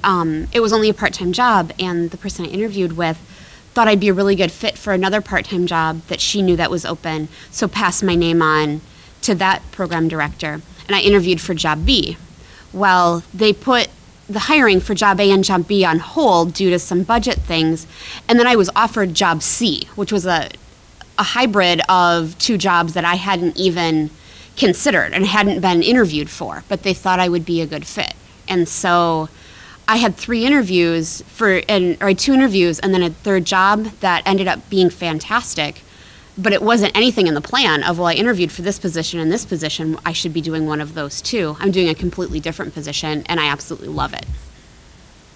it was only a part-time job, and the person I interviewed with thought I'd be a really good fit for another part-time job that she knew that was open, so passed my name on to that program director. And I interviewed for job B. Well, they put the hiring for job A and job B on hold due to some budget things, and then I was offered job C, which was a hybrid of 2 jobs that I hadn't even considered and hadn't been interviewed for, but they thought I would be a good fit. And so I had 2 interviews and then a third job that ended up being fantastic, but it wasn't anything in the plan of, well, I interviewed for this position and this position, I should be doing one of those too. I'm doing a completely different position, and I absolutely love it.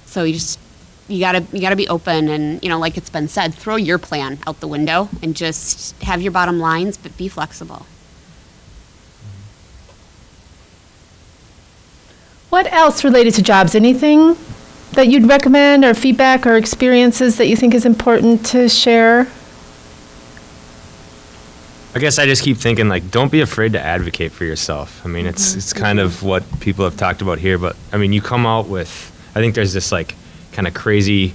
So you gotta be open, and like it's been said, throw your plan out the window and just have your bottom lines, but be flexible. What else related to jobs? Anything that you'd recommend, or feedback or experiences that you think is important to share? I guess I just keep thinking, don't be afraid to advocate for yourself. I mean, it's kind of what people have talked about here, but I mean, you come out with, I think there's this kind of crazy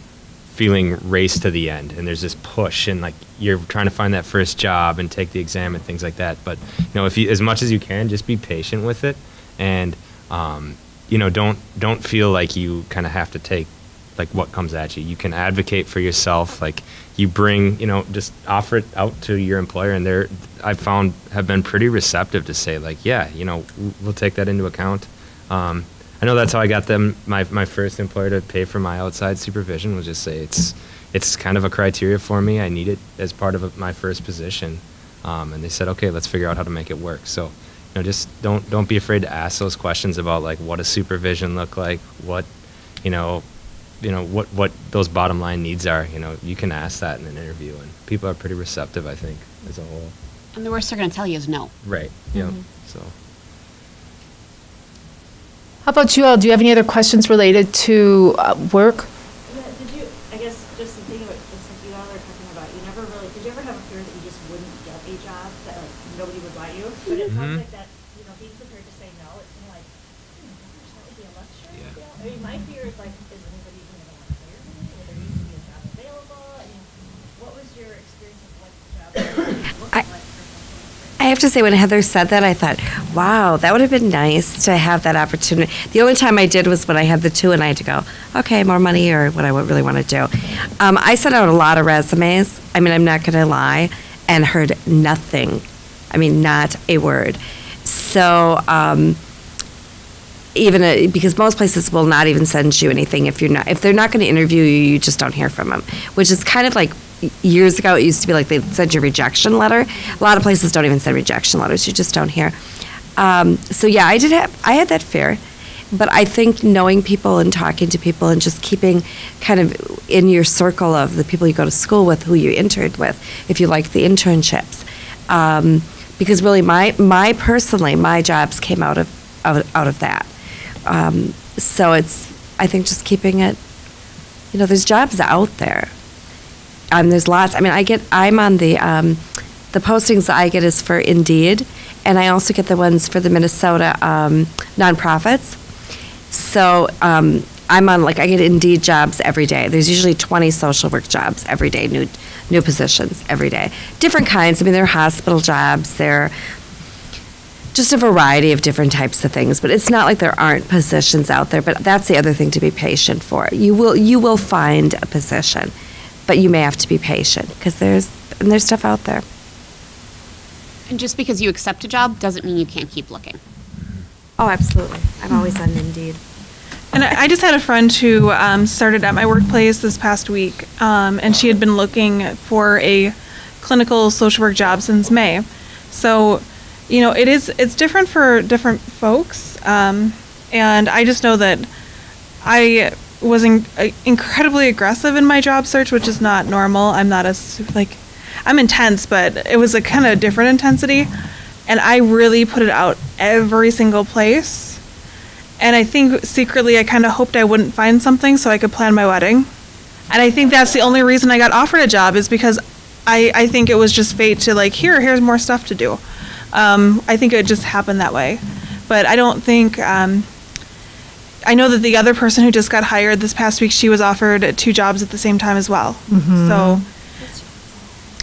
feeling race to the end, and there's this push, and you're trying to find that first job and take the exam and things like that. But if you, as much as you can, just be patient with it, and don't feel like you kind of have to take what comes at you. You can advocate for yourself. You bring, just offer it out to your employer, and they're, I've found, have been pretty receptive to say yeah, we'll take that into account. I know that's how I got them, my first employer to pay for my outside supervision, was just say it's kind of a criteria for me. I need it as part of my first position. And they said, okay, let's figure out how to make it work. So, just don't be afraid to ask those questions about like what does supervision look like, what what those bottom line needs are. You can ask that in an interview, and people are pretty receptive, I think, as a whole. And the worst they're going to tell you is no. Right. Yeah. So. How about you all? Do you have any other questions related to work? Yeah, I guess just thinking about just like you all are talking about, did you ever have a fear that you just wouldn't get a job, that like nobody would buy you? But it sounds like that, being prepared to say no, it's kind of like, gosh, that would be a luxury. Yeah. I mean, my fear is like, is anybody even going to want to hire me? Will there used to be a job available? I mean, what was your experience of what the job looked like? I have to say, when Heather said that, I thought, wow, that would have been nice to have that opportunity. The only time I did was when I had the two and I had to go, okay, more money or what I really want to do. I sent out a lot of resumes. I mean, I'm not going to lie, and heard nothing. I mean, not a word. So because most places will not even send you anything if they're not going to interview you, you just don't hear from them, which is kind of like years ago. It used to be like they'd send you a rejection letter. A lot of places don't even send rejection letters. You just don't hear. So yeah, I had that fear, but I think knowing people and talking to people and just keeping kind of in your circle of the people you go to school with, who you interned with, if you like the internships, because really my jobs came out of that. So I think just keeping it, there's jobs out there. There's lots. I mean, I'm on the postings I get is for Indeed, and I also get the ones for the Minnesota nonprofits. So I'm on, I get Indeed jobs every day. There's usually 20 social work jobs every day, new positions every day. Different kinds. I mean, they're hospital jobs. They're just a variety of different types of things. But it's not like there aren't positions out there. But that's the other thing to be patient for. You will find a position, but you may have to be patient because there's stuff out there. And just because you accept a job doesn't mean you can't keep looking. Oh, absolutely. I'm always on Indeed. And I just had a friend who started at my workplace this past week, and she had been looking for a clinical social work job since May. So, it's different for different folks, and I just know that I was incredibly aggressive in my job search, which is not normal. I'm not I'm intense, but it was a kind of different intensity, and I really put it out every single place. And I think secretly I kind of hoped I wouldn't find something so I could plan my wedding. And I think that's the only reason I got offered a job, is because I think it was just fate to here's more stuff to do. I think it just happened that way. But I don't think, I know that the other person who just got hired this past week, she was offered 2 jobs at the same time as well. Mm-hmm.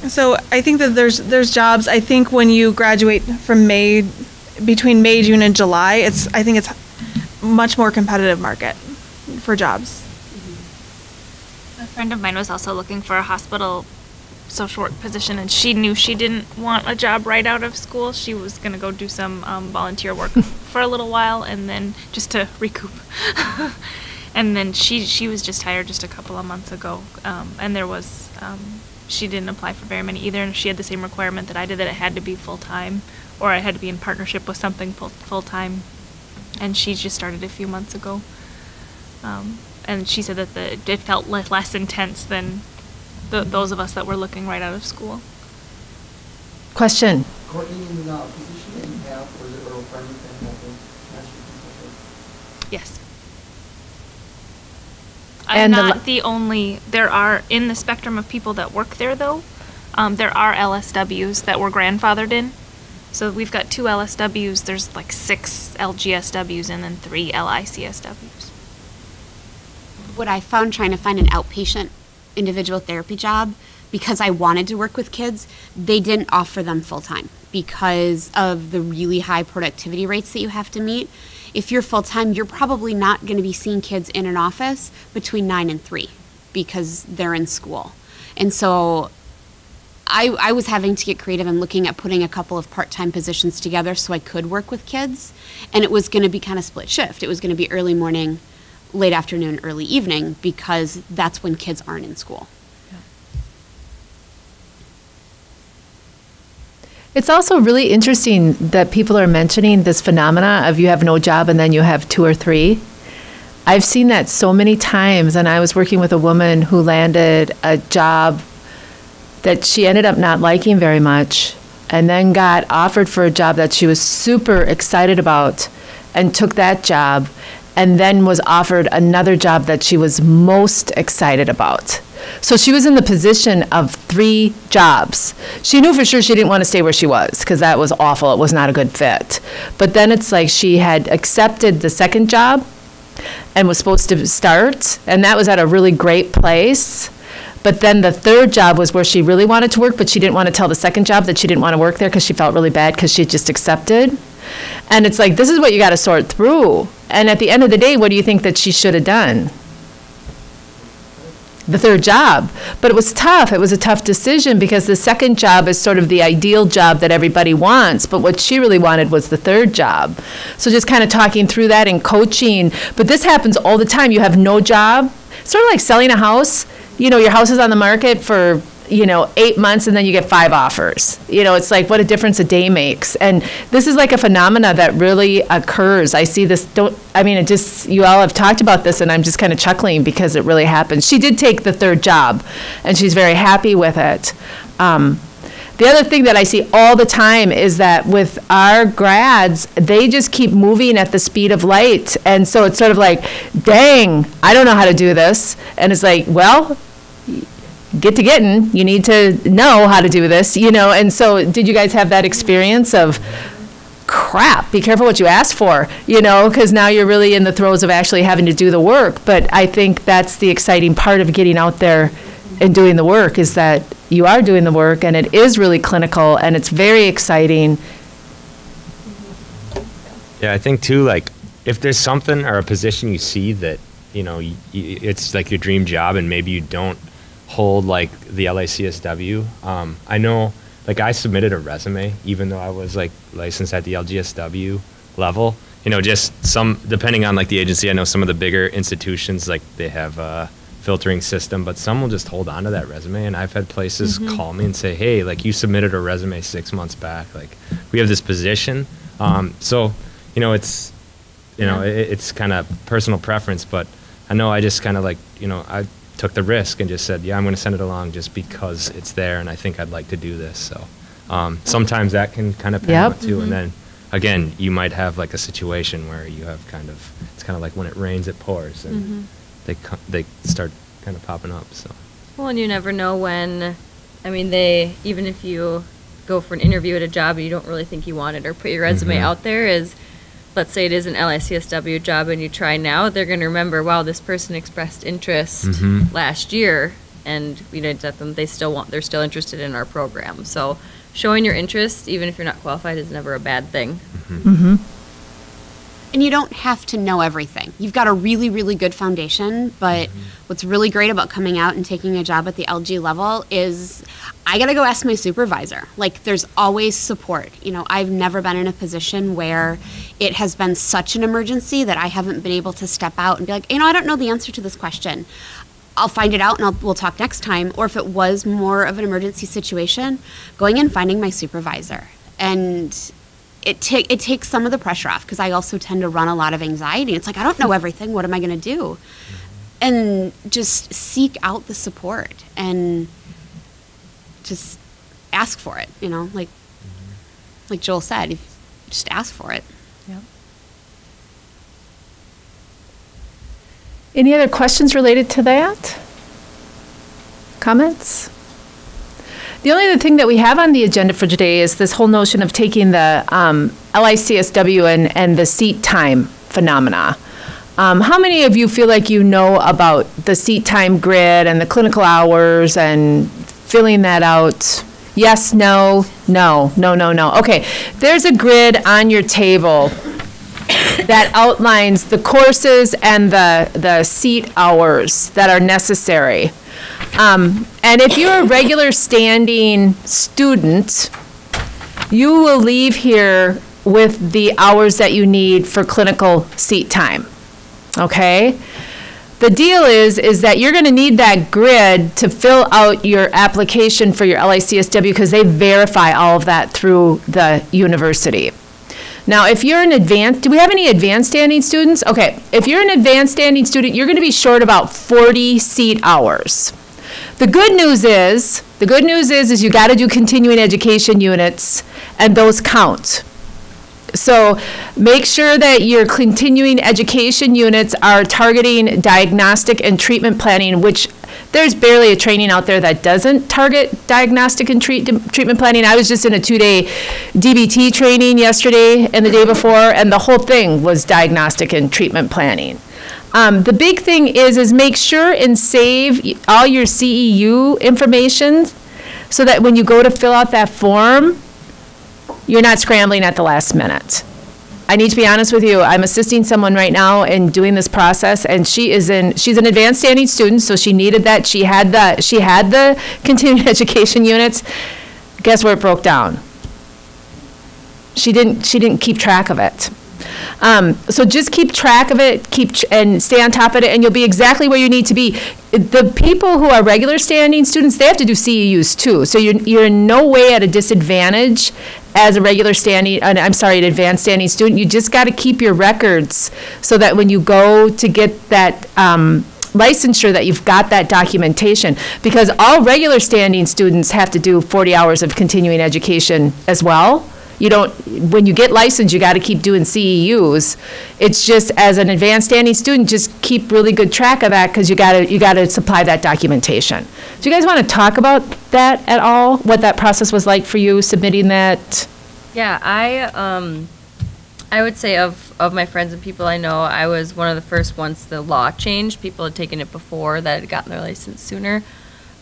So I think that there's jobs. I think when you graduate from between May, June, and July, I think it's much more competitive market for jobs. A friend of mine was also looking for a hospital social work position, and she knew she didn't want a job right out of school. She was going to go do some volunteer work for a little while, and then just to recoup. And then she was just hired just a couple of months ago, and there was she didn't apply for very many either, and she had the same requirement that I did, that it had to be full-time, or I had to be in partnership with something full-time. And she just started a few months ago. And she said that it felt less intense than those of us that were looking right out of school. Question? Courtney, in the position that you have, was it a requirement that have a master's in social work? Yes. I'm not the only, there are, in the spectrum of people that work there though, there are LSWs that were grandfathered in. So we've got 2 LSWs, there's 6 LGSWs, and then 3 LICSWs. What I found trying to find an outpatient individual therapy job, because I wanted to work with kids, they didn't offer them full-time because of the really high productivity rates that you have to meet. If you're full-time, you're probably not going to be seeing kids in an office between 9 and 3 because they're in school. And so I was having to get creative and looking at putting a couple of part-time positions together so I could work with kids. And it was going to be kind of split shift. It was going to be early morning, late afternoon, early evening, because that's when kids aren't in school. It's also really interesting that people are mentioning this phenomena of you have no job and then you have 2 or 3. I've seen that so many times, and I was working with a woman who landed a job that she ended up not liking very much, and then got offered for a job that she was super excited about and took that job, and then was offered another job that she was most excited about. So she was in the position of 3 jobs. She knew for sure she didn't want to stay where she was because that was awful. It was not a good fit. But then it's like she had accepted the second job and was supposed to start, and that was at a really great place. But then the third job was where she really wanted to work, but she didn't want to tell the second job that she didn't want to work there because she felt really bad because she just accepted. And it's like, this is what you got to sort through. And at the end of the day, what do you think that she should have done? The third job. But it was tough. It was a tough decision because the second job is sort of the ideal job that everybody wants, but what she really wanted was the third job. So just kind of talking through that and coaching. But this happens all the time. You have no job. Sort of like selling a house. You know, your house is on the market for, 8 months and then you get 5 offers. It's like what a difference a day makes. And this is like a phenomena that really occurs. I see this, you all have talked about this and I'm just kind of chuckling because it really happens. She did take the third job and she's very happy with it. The other thing that I see all the time is that with our grads, they just keep moving at the speed of light. And so it's sort of like, dang, I don't know how to do this. And it's like, well, get to getting, you need to know how to do this, And so did you guys have that experience of, crap, be careful what you ask for, because now you're really in the throes of actually having to do the work. But I think that's the exciting part of getting out there and doing the work is that you are doing the work and it is really clinical and it's very exciting. Yeah, I think too, like if there's something or a position you see that, it's like your dream job and maybe you don't hold like the LICSW. I know, like I submitted a resume even though I was like licensed at the LGSW level. Just some, depending on like the agency, I know some of the bigger institutions, like they have a filtering system, but some will just hold on to that resume. And I've had places call me and say, hey, like you submitted a resume 6 months back. Like we have this position. So, it's, it's kind of personal preference, but I know I just kind of like, I took the risk and just said, yeah, I'm going to send it along just because it's there and I think I'd like to do this. So sometimes that can kind of pan out too. And then again, you might have like a situation where you have it's kind of like when it rains, it pours and they start kind of popping up. So. Well, and you never know when, even if you go for an interview at a job and you don't really think you want it or put your resume out there let's say it is an LICSW job and you try now, they're going to remember, wow, this person expressed interest last year and we didn't get them, they're still interested in our program. So showing your interest, even if you're not qualified, is never a bad thing. And you don't have to know everything. You've got a really, really good foundation, but what's really great about coming out and taking a job at the LG level is I got to go ask my supervisor. Like, there's always support. I've never been in a position where it has been such an emergency that I haven't been able to step out and be like, I don't know the answer to this question. I'll find it out and we'll talk next time. Or if it was more of an emergency situation, going and finding my supervisor. And it takes some of the pressure off because I also tend to run a lot of anxiety. It's like, I don't know everything. What am I going to do? And just seek out the support and just ask for it, like Joel said, just ask for it. Yep. Any other questions related to that? Comments? The only other thing that we have on the agenda for today is this whole notion of taking the LICSW and the seat time phenomena. How many of you feel like you know about the seat time grid and the clinical hours and filling that out? Yes, no, no, no, no, no. Okay, there's a grid on your table that outlines the courses and the seat hours that are necessary. And if you're a regular standing student, you will leave here with the hours that you need for clinical seat time, okay? the deal is that you're going to need that grid to fill out your application for your LICSW because they verify all of that through the university. Now, if you're an advanced, do we have any advanced standing students? Okay, if you're an advanced standing student, you're going to be short about 40 seat hours. The good news is you got to do continuing education units, and those count. So make sure that your continuing education units are targeting diagnostic and treatment planning, which there's barely a training out there that doesn't target diagnostic and treatment planning. I was just in a 2-day DBT training yesterday and the day before, and the whole thing was diagnostic and treatment planning. The big thing is make sure and save all your CEU information so that when you go to fill out that form, you're not scrambling at the last minute. I need to be honest with you. I'm assisting someone right now in doing this process, and she's an advanced standing student, so she needed that. She had the continuing education units. Guess where it broke down? She didn't keep track of it. So just keep track of it, and stay on top of it, and you'll be exactly where you need to be. The people who are regular standing students, they have to do CEUs too. So you're in no way at a disadvantage as a regular standing, an advanced standing student. You just got to keep your records so that when you go to get that licensure, that you've got that documentation. Because all regular standing students have to do 40 hours of continuing education as well. You don't, when you get licensed, you got to keep doing CEUs. It's just as an advanced standing student, just keep really good track of that because you got to supply that documentation. Do you guys want to talk about that at all? What that process was like for you submitting that? Yeah, I would say of my friends and people I know, I was one of the first once the law changed. People had taken it before that had gotten their license sooner.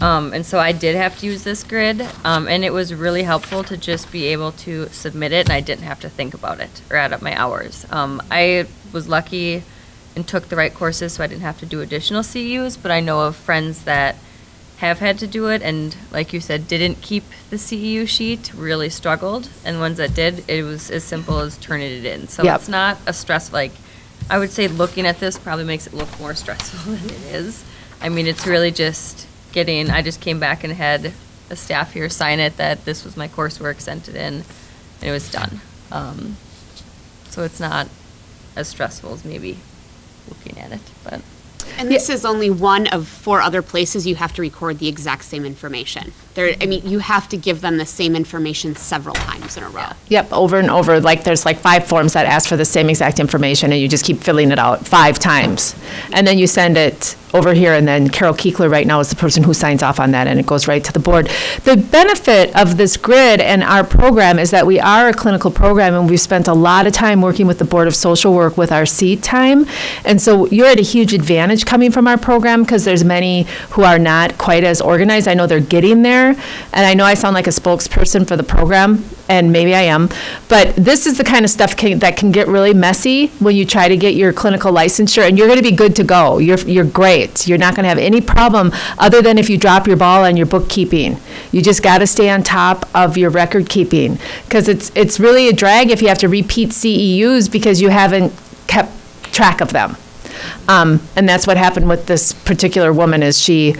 And so I did have to use this grid, and it was really helpful to just be able to submit it, and I didn't have to think about it or add up my hours. I was lucky and took the right courses, so I didn't have to do additional CEUs, but I know of friends that have had to do it, and like you said, didn't keep the CEU sheet, really struggled, and ones that did, it was as simple as turning it in. So It's not a stress, like, I would say looking at this probably makes it look more stressful than it is. I mean, it's really just I just came back and had a staff here sign it that this was my coursework, sent it in, and it was done. So it's not as stressful as maybe looking at it, but. And this is only one of 4 other places you have to record the exact same information. I mean, you have to give them the same information several times in a row. Yep, over and over. Like there's like 5 forms that ask for the same exact information, and you just keep filling it out 5 times. And then you send it over here, and then Carol Kiekler right now is the person who signs off on that, and it goes right to the board. The benefit of this grid and our program is that we are a clinical program, and we've spent a lot of time working with the Board of Social Work with our seat time. And so you're at a huge advantage coming from our program because there's many who are not quite as organized. I know they're getting there, and I know I sound like a spokesperson for the program, and maybe I am, but this is the kind of stuff that can get really messy when you try to get your clinical licensure, and you're going to be good to go. You're great. You're not going to have any problem other than if you drop your ball on your bookkeeping. You just got to stay on top of your record keeping because it's really a drag if you have to repeat CEUs because you haven't kept track of them. And that's what happened with this particular woman is she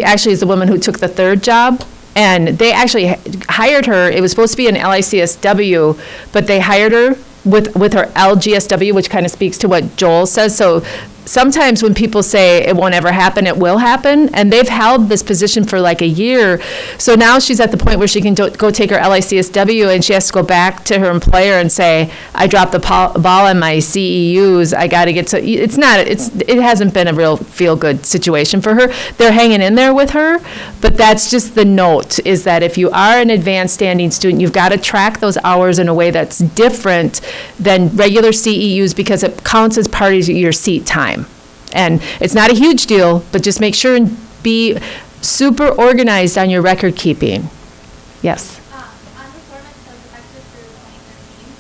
actually is the woman who took the 3rd job. And they actually hired her. It was supposed to be an LICSW, but they hired her with her LGSW, which kind of speaks to what Joel says. So sometimes when people say it won't ever happen, it will happen. And they've held this position for like a year. So now she's at the point where she can go take her LICSW, and she has to go back to her employer and say, I dropped the ball on my CEUs. I got to get to, it hasn't been a real feel-good situation for her. They're hanging in there with her, but that's just the note, is that if you are an advanced standing student, you've got to track those hours in a way that's different than regular CEUs because it counts as part of your seat time. And it's not a huge deal, but just make sure and be super organized on your record keeping. Yes? On the form it says effective through 2013.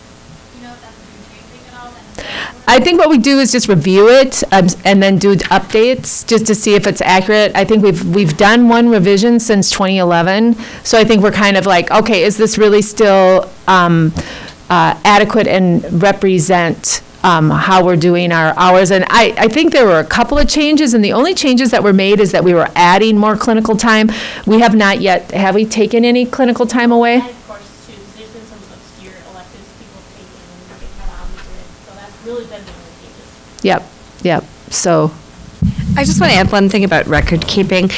Do you know if that's been changing at all? I think what we do is just review it and then do updates just to see if it's accurate. I think we've done 1 revision since 2011. So I think we're kind of like, okay, is this really still adequate and represent how we're doing our hours. And I think there were a couple of changes, and the only changes that were made is that we were adding more clinical time. We have not yet, have we taken any clinical time away? And of course, too, there's been some obscure electives people take and get kind of obligated. So that's really been the only changes. Yep. So. I just want to add one thing about record keeping.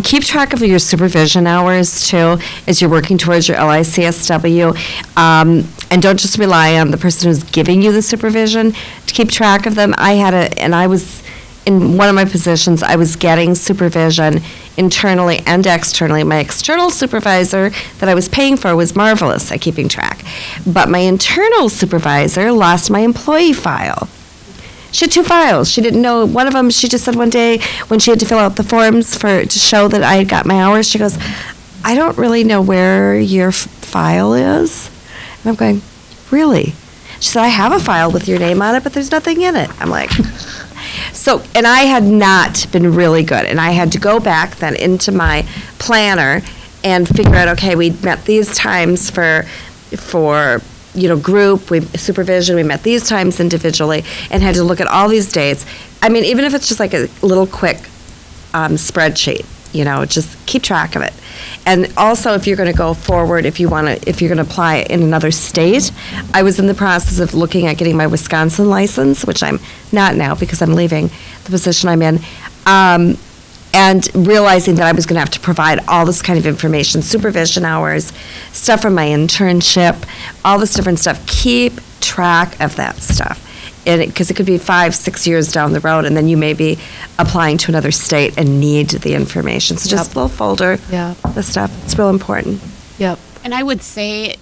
Keep track of your supervision hours, too, as you're working towards your LICSW. And don't just rely on the person who's giving you the supervision to keep track of them. I was, in one of my positions, I was getting supervision internally and externally. My external supervisor that I was paying for was marvelous at keeping track. But my internal supervisor lost my employee file. She had 2 files. She didn't know one of them. She just said one day when she had to fill out the forms to show that I had got my hours, she goes, I don't really know where your file is. And I'm going, really? She said, I have a file with your name on it, but there's nothing in it. I'm like, so, and I had not been really good. And I had to go back then into my planner and figure out, okay, we met these times for group, supervision, we met these times individually, and had to look at all these dates. I mean, even if it's just like a little quick spreadsheet, just keep track of it. And also, if you're going to go forward, if you're going to apply in another state, I was in the process of looking at getting my Wisconsin license, which I'm not now because I'm leaving the position I'm in. And realizing that I was going to have to provide all this kind of information, supervision hours, stuff from my internship, all this different stuff. Keep track of that stuff. Because it could be 5-6 years down the road, and then you may be applying to another state and need the information. So just a little folder, the stuff. It's real important. Yep. And I would say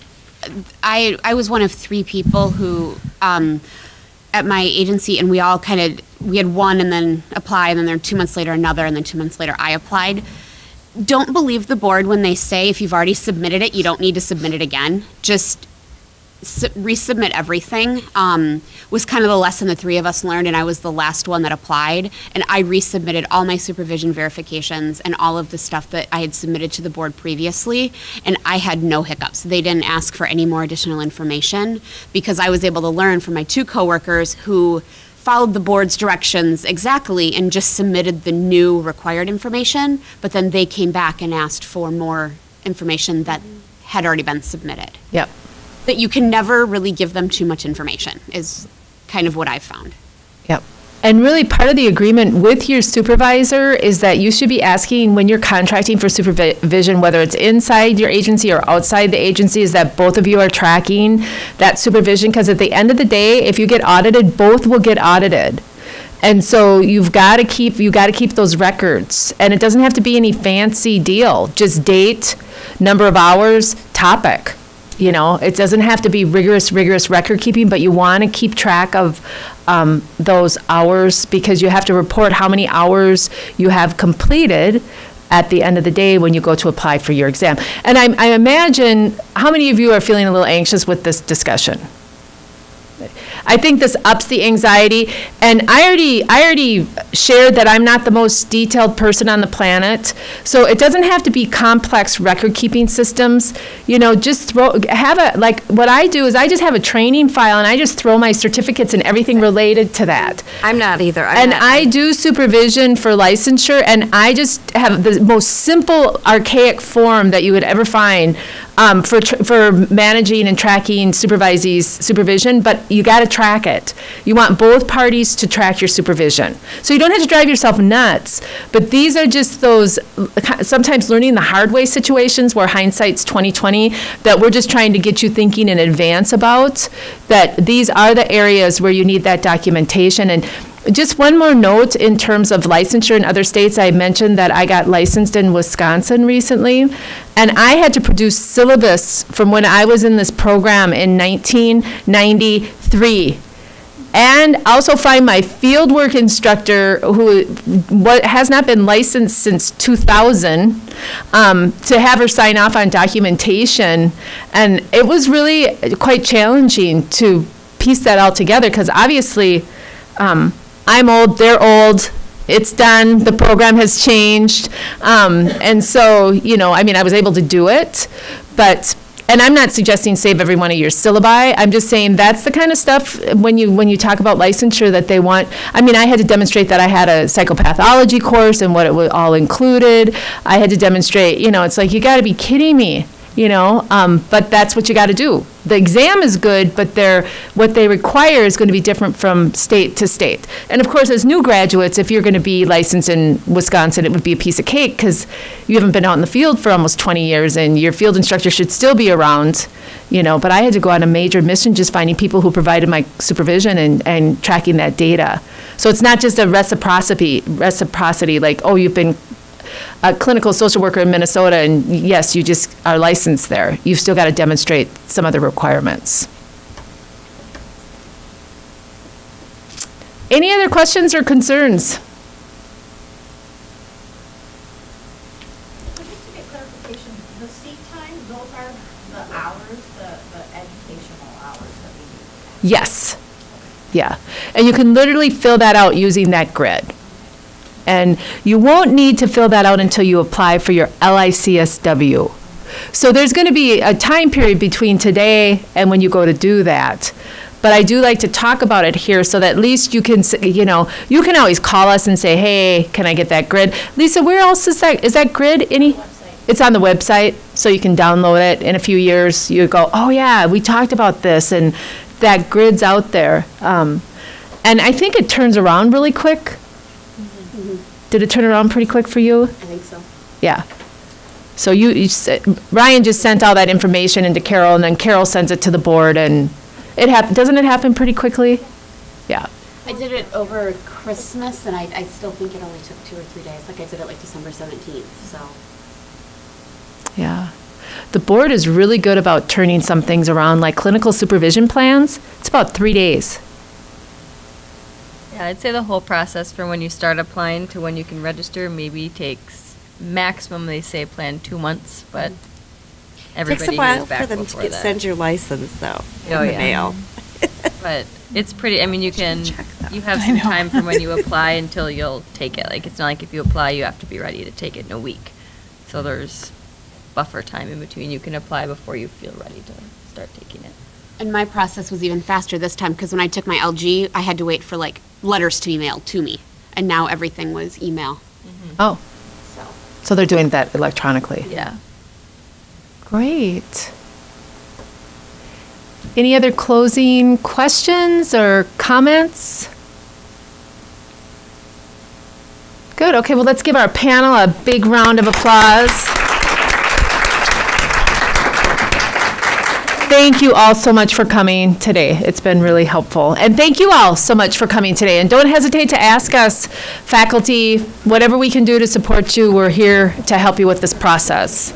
I was one of 3 people who at my agency, and we had one and then apply, and then 2 months later another, and then 2 months later I applied. Don't believe the board when they say if you've already submitted it, you don't need to submit it again. Just resubmit everything. Was kind of the lesson the 3 of us learned, and I was the last one that applied, and I resubmitted all my supervision verifications and all of the stuff that I had submitted to the board previously, and I had no hiccups. They didn't ask for any more additional information because I was able to learn from my 2 coworkers who followed the board's directions exactly and just submitted the new required information, but then they came back and asked for more information that had already been submitted. Yep. That you can never really give them too much information is kind of what I've found. Yep. And really part of the agreement with your supervisor is that you should be asking when you're contracting for supervision, whether it's inside your agency or outside the agency, is that both of you are tracking that supervision, because at the end of the day, if you get audited, both will get audited. And so you've got to keep those records. And it doesn't have to be any fancy deal, just date, number of hours, topic. It doesn't have to be rigorous record keeping, but you want to keep track of those hours, because you have to report how many hours you have completed at the end of the day when you go to apply for your exam. And I imagine, how many of you are feeling a little anxious with this discussion? I think this ups the anxiety, and I already shared that I'm not the most detailed person on the planet, so it doesn't have to be complex record-keeping systems. Just what I do is I just have a training file, and I just throw my certificates and everything related to that. I'm not either. I do supervision for licensure, and I just have the most simple, archaic form that you would ever find for managing and tracking supervisees' supervision, but you got to track it. You want both parties to track your supervision. So you don't have to drive yourself nuts, but these are just those sometimes learning the hard way situations where hindsight's 20/20, that we're just trying to get you thinking in advance about, that these are the areas where you need that documentation. And just one more note in terms of licensure in other states. I mentioned that I got licensed in Wisconsin recently, and I had to produce syllabus from when I was in this program in 1993. And also find my fieldwork instructor, who has not been licensed since 2000, to have her sign off on documentation. And it was really quite challenging to piece that all together, because obviously, I'm old, they're old, it's done, the program has changed. And so, I was able to do it, but and I'm not suggesting save every one of your syllabi. I'm just saying that's the kind of stuff when you talk about licensure that they want. I mean, I had to demonstrate that I had a psychopathology course and what it was all included. I had to demonstrate, it's like, you got to be kidding me, but that's what you got to do. The exam is good, but what they require is going to be different from state to state. And of course, as new graduates, if you're going to be licensed in Wisconsin, it would be a piece of cake because you haven't been out in the field for almost 20 years and your field instructor should still be around, but I had to go on a major mission just finding people who provided my supervision and tracking that data. So it's not just a reciprocity like, oh, you've been a clinical social worker in Minnesota, and yes, you just are licensed there. You've still got to demonstrate some other requirements. Any other questions or concerns? Just to get clarification, the seat time, those are the hours, the educational hours that we use? Yes. Yeah. And you can literally fill that out using that grid. And you won't need to fill that out until you apply for your LICSW. So there's going to be a time period between today and when you go to do that. But I do like to talk about it here so that at least you can, you can always call us and say, hey, can I get that grid? Lisa, where else is that? Is that grid any? It's on the website, so you can download it. In a few years, you go, oh yeah, we talked about this, and that grid's out there. And I think it turns around really quick. Did it turn around pretty quick for you? I think so. Yeah. So Ryan just sent all that information into Carol, and then Carol sends it to the board, and doesn't it happen pretty quickly? Yeah. I did it over Christmas, and I still think it only took 2 or 3 days. Like I did it like December 17th, so. Yeah. The board is really good about turning some things around, like clinical supervision plans. It's about 3 days. Yeah, I'd say the whole process from when you start applying to when you can register maybe takes maximum, they say, plan 2 months, but everybody Takes a while hears back for them before to that. send your license, though, in Oh, the yeah. mail. But it's pretty, I mean, you have some time from when you apply until you'll take it. Like, it's not like if you apply, you have to be ready to take it in a week. So there's buffer time in between. You can apply before you feel ready to start taking it. And my process was even faster this time because when I took my LG, I had to wait for like letters to be mailed to me. And now everything was email. Oh. So they're doing that electronically. Yeah. Great. Any other closing questions or comments? Good. Okay, well, let's give our panel a big round of applause. Thank you all so much for coming today. It's been really helpful. And thank you all so much for coming today. And don't hesitate to ask us, faculty, whatever we can do to support you. We're here to help you with this process.